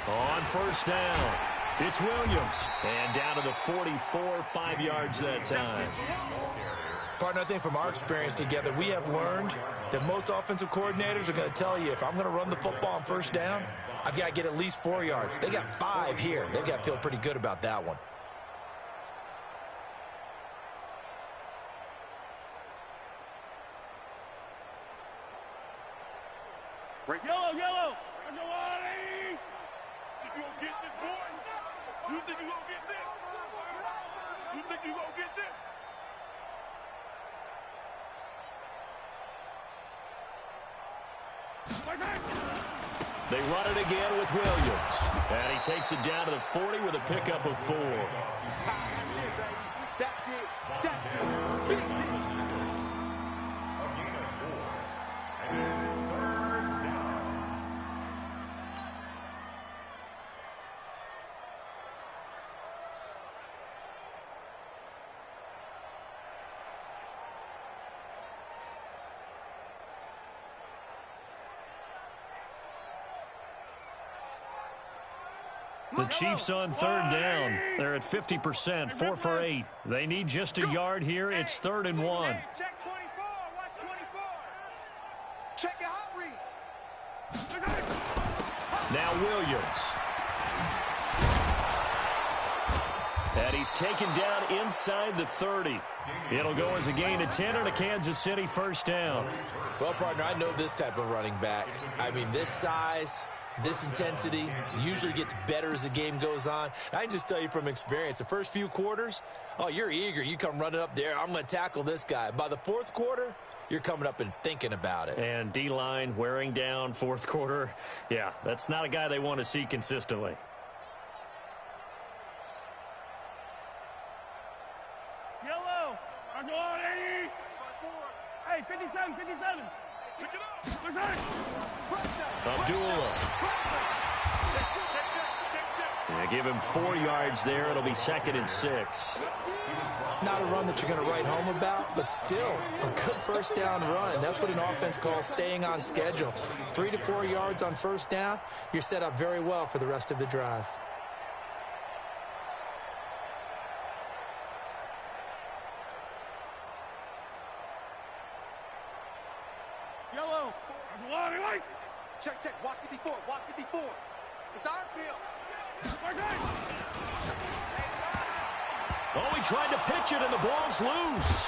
On 1st down, it's Williams. And down to the 44, 5 yards that time. Partner, I think from our experience together, we have learned that most offensive coordinators are going to tell you, if I'm going to run the football on 1st down, I've got to get at least 4 yards. They got 5 here. They've got to feel pretty good about that one. Yellow, yellow. There's no money. You gonna get this, boys? You think you gonna get this? You think you gonna get this? They run it again with Williams. And he takes it down to the 40 with a pickup of 4. That's it. That's it. A gain of 4. And it's 3rd down. The Chiefs on third down. They're at 50%, 4 for 8. They need just a yard here. It's 3rd and 1. Check 24. Watch 24. Check your hot read. Now Williams. And he's taken down inside the 30. It'll go as a gain of 10 and a Kansas City first down. Well, partner, I know this type of running back. I mean, this size, this intensity usually gets better as the game goes on. I can just tell you from experience, the first few quarters, oh, you're eager. You come running up there, I'm going to tackle this guy. By the fourth quarter, you're coming up and thinking about it. And D-line wearing down fourth quarter. Yeah, that's not a guy they want to see consistently. Yellow. I'm going 80. Hey, 57, 57. Pick it up. Abdullah. Yeah, give him 4 yards there. It'll be 2nd and 6. Not a run that you're going to write home about, but still a good first down run. That's what an offense calls staying on schedule. 3 to 4 yards on first down, you're set up very well for the rest of the drive. Yellow. Check, check. Watch 54. Watch 54. It's our field. Oh, he tried to pitch it, and the ball's loose.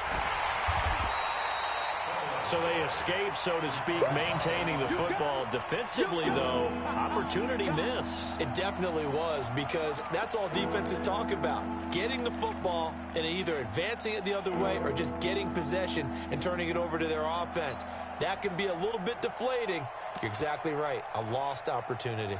So they escape, so to speak, maintaining the football. Defensively, though, opportunity miss. It definitely was, because that's all defenses talk about. Getting the football and either advancing it the other way or just getting possession and turning it over to their offense. That can be a little bit deflating. You're exactly right. A lost opportunity.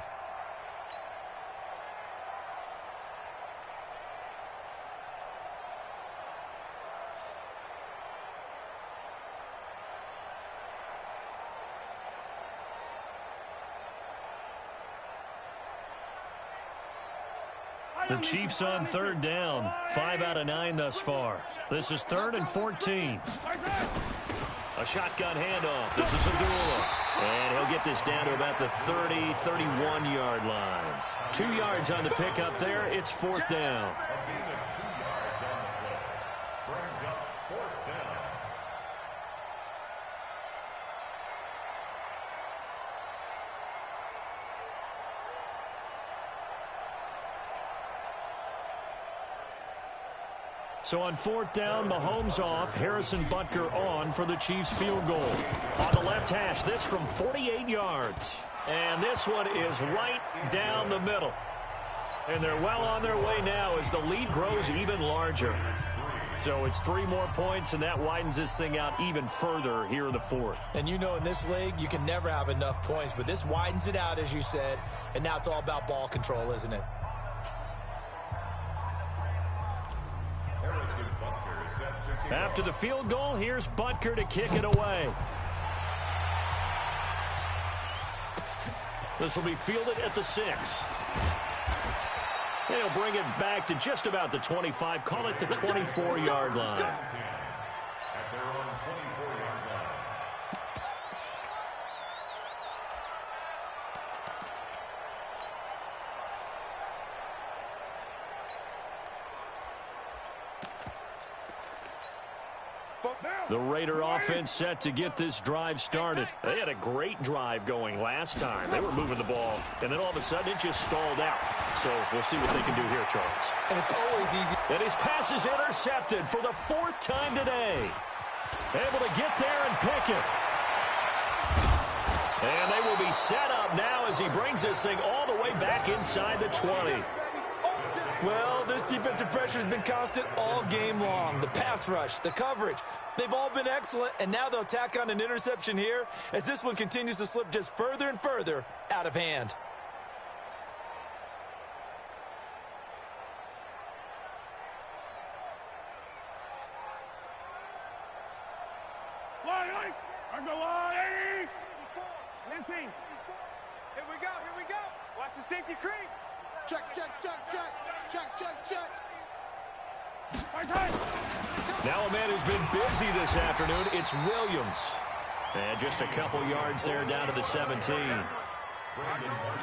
The Chiefs on third down. 5 out of 9 thus far. This is 3rd and 14. A shotgun handoff. This is Abdullah. And he'll get this down to about the 30, 31-yard line. 2 yards on the pickup there. It's 4th down. So on 4th down, Mahomes off, Harrison Butker on for the Chiefs field goal. On the left hash, this from 48 yards. And this one is right down the middle. And they're well on their way now as the lead grows even larger. So it's 3 more points, and that widens this thing out even further here in the 4th. And you know in this league, you can never have enough points, but this widens it out, as you said, and now it's all about ball control, isn't it? After the field goal, here's Butker to kick it away. This will be fielded at the 6. They'll bring it back to just about the 25. Call it the 24-yard line. The Raider offense set to get this drive started. They had a great drive going last time. They were moving the ball, and then all of a sudden it just stalled out. So we'll see what they can do here, Charles. And it's always easy. And his pass is intercepted for the 4th time today. Able to get there and pick it. And they will be set up now as he brings this thing all the way back inside the 20. Well, this defensive pressure has been constant all game long. The pass rush, the coverage, they've all been excellent, and now they'll tack on an interception here as this one continues to slip just further and further out of hand. Here we go, here we go. Watch the safety creep. Check, check, check, check. Check, check, check. Now a man who's been busy this afternoon, it's Williams. And just a couple yards there down to the 17.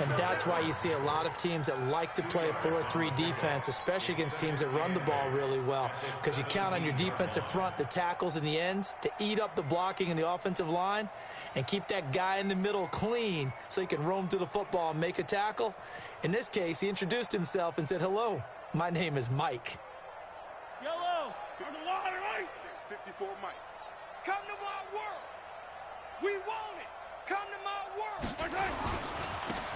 And that's why you see a lot of teams that like to play a 4-3 defense, especially against teams that run the ball really well, because you count on your defensive front, the tackles and the ends, to eat up the blocking in the offensive line and keep that guy in the middle clean so he can roam through the football and make a tackle. In this case, he introduced himself and said, "Hello, my name is Mike." Yellow. There's a line, right? 54 Mike. Come to my world. We want it. Come to my world.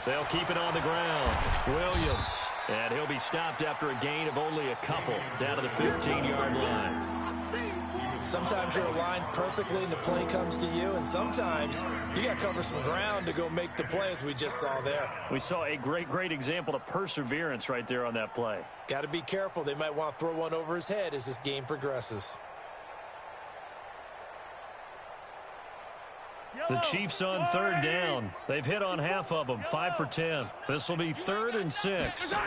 They'll keep it on the ground. Williams. And he'll be stopped after a gain of only a couple down to the 15-yard line. Sometimes you're aligned perfectly and the play comes to you, and sometimes you got to cover some ground to go make the play, as we just saw there. We saw a great example of perseverance right there on that play. Got to be careful. They might want to throw one over his head as this game progresses. The Chiefs on third down. They've hit on half of them, 5 for 10. This will be 3rd and 6. They'll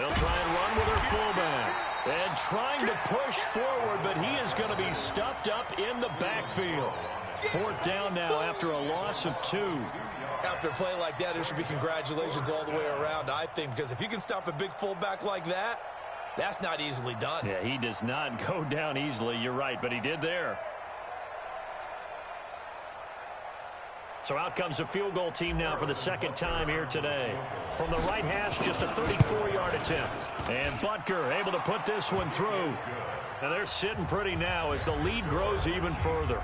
try and run with their fullback. And trying to push forward, but he is going to be stuffed up in the backfield. 4th down now after a loss of 2. After a play like that, there should be congratulations all the way around, I think, because if you can stop a big fullback like that, that's not easily done. Yeah, he does not go down easily. You're right, but he did there. So out comes the field goal team now for the 2nd time here today. From the right hash, just a 34-yard attempt. And Butker able to put this one through. And they're sitting pretty now as the lead grows even further.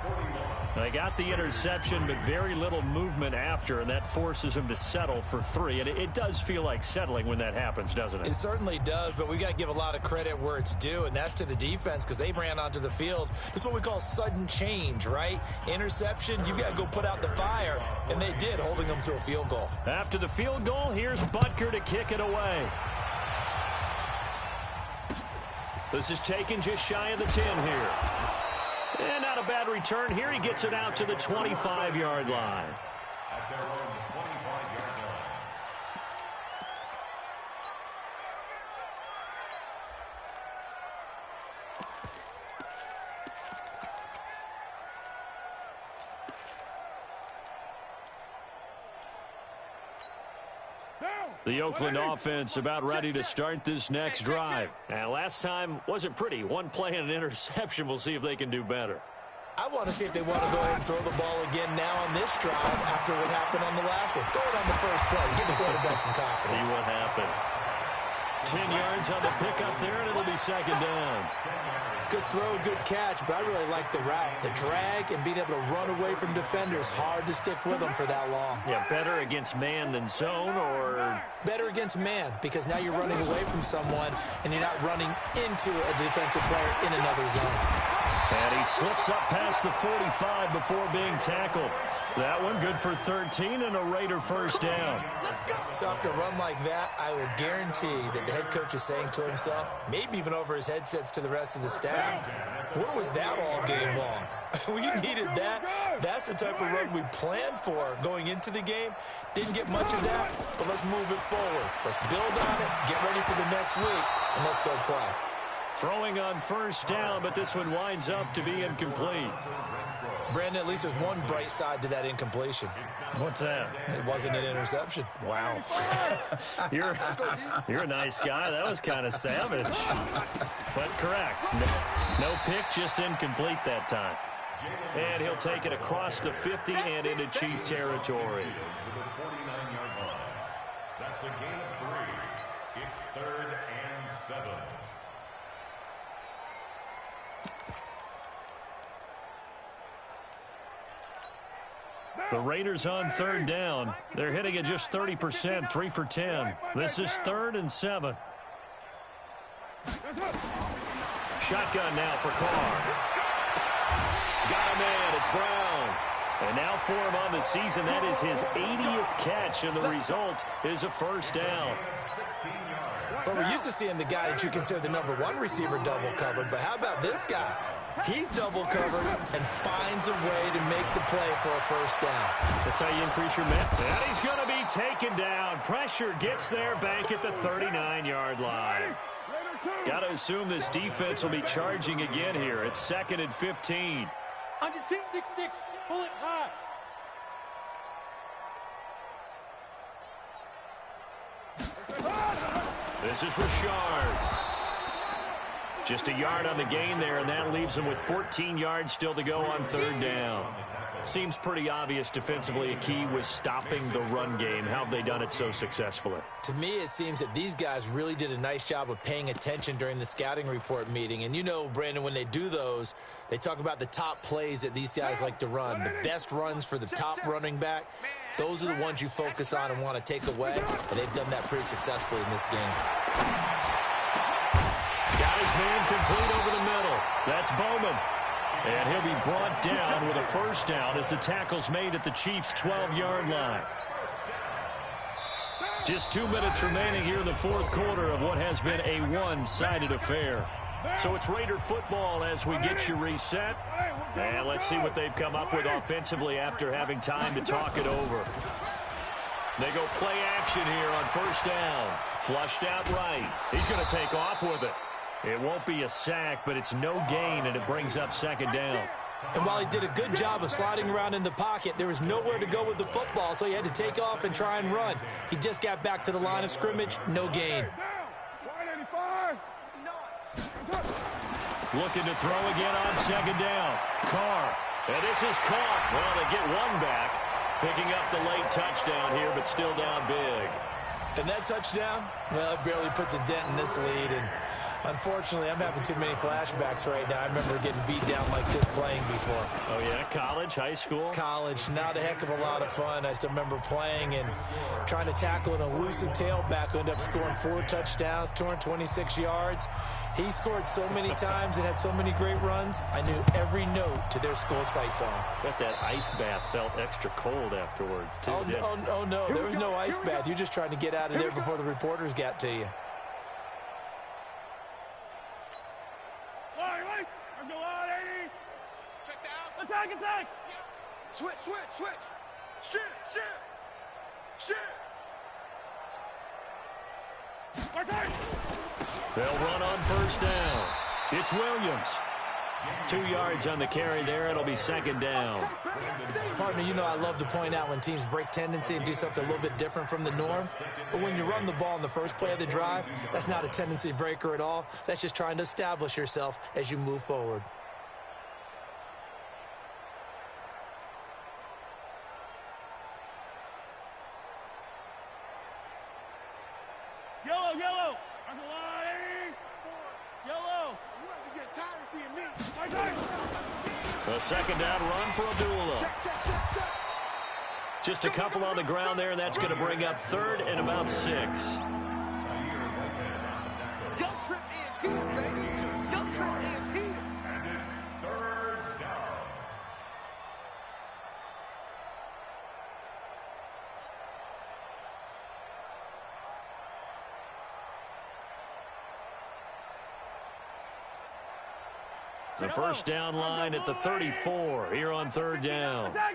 They got the interception, but very little movement after, and that forces them to settle for 3. And it does feel like settling when that happens, doesn't it? It certainly does, but we got to give a lot of credit where it's due, and that's to the defense because they ran onto the field. This is what we call sudden change, right? Interception, you got to go put out the fire, and they did, holding them to a field goal. After the field goal, here's Butker to kick it away. This is taken just shy of the 10 here. And not a bad return here. He gets it out to the 25-yard line. At their own 25-yard line. The Oakland offense about ready to start this next drive. And last time wasn't pretty. One play and an interception. We'll see if they can do better. I want to see if they want to go ahead and throw the ball again now on this drive after what happened on the last one. Throw it on the first play. Give the quarterback some confidence. See what happens. 10 yards on the pickup there, and it'll be 2nd down. Good throw, good catch, but I really like the route. The drag and being able to run away from defenders, hard to stick with them for that long. Yeah, better against man than zone, or? Better against man, because now you're running away from someone and you're not running into a defensive player in another zone. And he slips up past the 45 before being tackled. That one good for 13 and a Raider 1st down. So after a run like that, I will guarantee that the head coach is saying to himself, maybe even over his headsets to the rest of the staff, where was that all game long? We needed that. That's the type of run we planned for going into the game. Didn't get much of that, but let's move it forward. Let's build on it, get ready for the next week, and let's go play. Throwing on 1st down, but this one winds up to be incomplete. Brandon, at least there's one bright side to that incompletion. What's that? It wasn't an interception. Wow. You're a nice guy. That was kind of savage. But correct. No pick, just incomplete that time. And he'll take it across the 50 and into Chief territory. That's a gain of 3. It's 3rd and 7. The Raiders on 3rd down. They're hitting at just 30%, 3 for 10. This is 3rd and 7. Shotgun now for Carr. Got a man, it's Brown. And now for him on the season, that is his 80th catch, and the result is a 1st down. Well, we're used to seeing the guy that you consider the #1 receiver double covered, but how about this guy? He's double covered and finds a way to make the play for a 1st down. That's how you increase your net. And he's going to be taken down. Pressure gets there, back at the 39-yard line. Got to assume this defense will be charging again here. It's 2nd and 15. Under 266, pull it high. This is Richard. Just a yard on the gain there, and that leaves him with 14 yards still to go on third down. Seems pretty obvious defensively a key was stopping the run game. How have they done it so successfully? To me, it seems that these guys really did a nice job of paying attention during the scouting report meeting. And you know, Brandon, when they do those, they talk about the top plays that these guys like to run. The best runs for the top running back, those are the ones you focus on and want to take away. And they've done that pretty successfully in this game. Got his man complete over the middle. That's Bowman. And he'll be brought down with a first down as the tackle's made at the Chiefs' 12-yard line. Just 2 minutes remaining here in the fourth quarter of what has been a one-sided affair. So it's Raider football as we get you reset. And let's see what they've come up with offensively after having time to talk it over. They go play action here on first down. Flushed out right. He's going to take off with it. It won't be a sack, but it's no gain, and it brings up second down. And while he did a good job of sliding around in the pocket, there was nowhere to go with the football, so he had to take off and try and run. He just got back to the line of scrimmage, no gain. Looking to throw again on second down. Carr. And this is caught. Well, they get one back. Picking up the late touchdown here, but still down big. And that touchdown, well, it barely puts a dent in this lead. And unfortunately, I'm having too many flashbacks right now. I remember getting beat down like this playing before. Oh, yeah? College, high school? College. Not a heck of a lot of fun. I still remember playing and trying to tackle an elusive tailback who ended up scoring 4 touchdowns, 226 yards. He scored so many times and had so many great runs, I knew every note to their school's fight song. Bet that ice bath felt extra cold afterwards, too. Oh, no. There was no ice bath. You just tried to get out of there before the reporters got to you. Let's go on, 80. Check down. Attack, attack. Switch. Shoot. They'll run on first down. It's Williams. 2 yards on the carry there. It'll be second down. Partner, you know I love to point out when teams break tendency and do something a little bit different from the norm. But when you run the ball in the first play of the drive, that's not a tendency breaker at all. That's just trying to establish yourself as you move forward. Yellow. There's a line. Yellow. You might be getting tired of seeing me. A second down run for Abdullah. Check. Just a couple on the ground there, and that's going to bring up third and about 6. Your trip is here, baby. Your trip is here. And it's third down. The first down line at the 34 here on third down. Attack.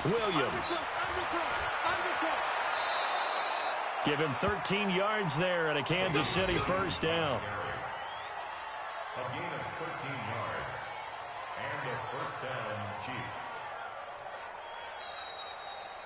Williams. Give him 13 yards there and a Kansas City first down. A gain of 13 yards. And a first down, Chiefs.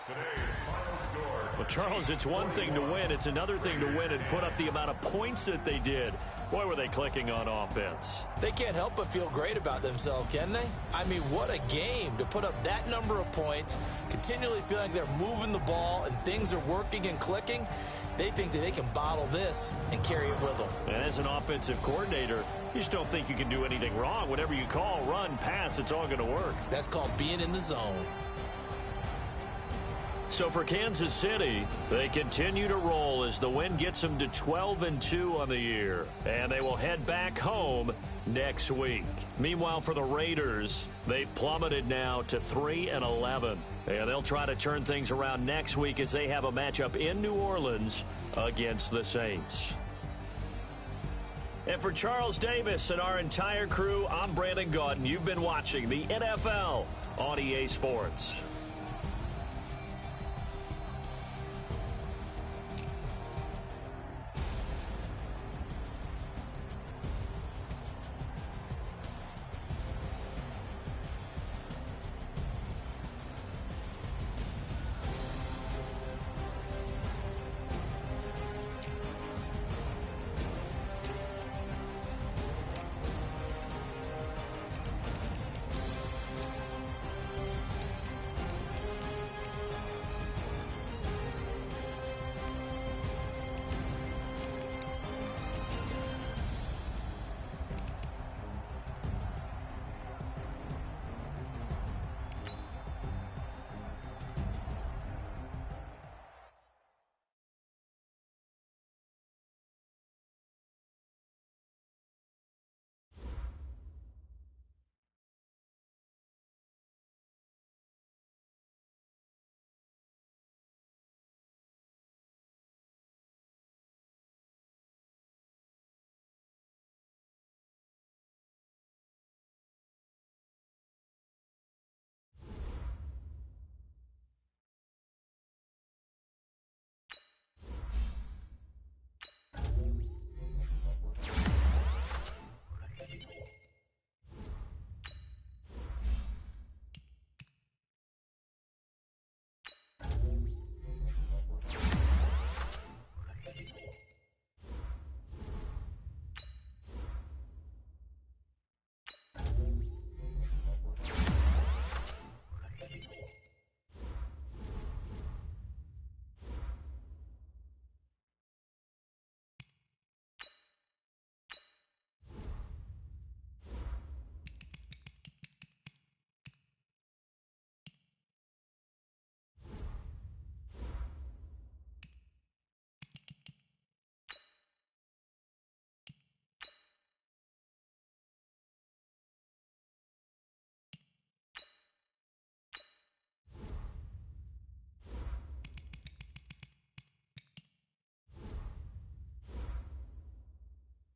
Today's final score. Well, Charles, it's one thing to win. It's another thing to win and put up the amount of points that they did. Boy, were they clicking on offense. They can't help but feel great about themselves, can they? I mean, what a game to put up that number of points, continually feeling like they're moving the ball and things are working and clicking. They think that they can bottle this and carry it with them. And as an offensive coordinator, you just don't think you can do anything wrong. Whatever you call, run, pass, it's all going to work. That's called being in the zone. So for Kansas City, they continue to roll as the win gets them to 12-2 on the year. And they will head back home next week. Meanwhile, for the Raiders, they've plummeted now to 3-11. And they'll try to turn things around next week as they have a matchup in New Orleans against the Saints. And for Charles Davis and our entire crew, I'm Brandon Gaudin. You've been watching the NFL on EA Sports.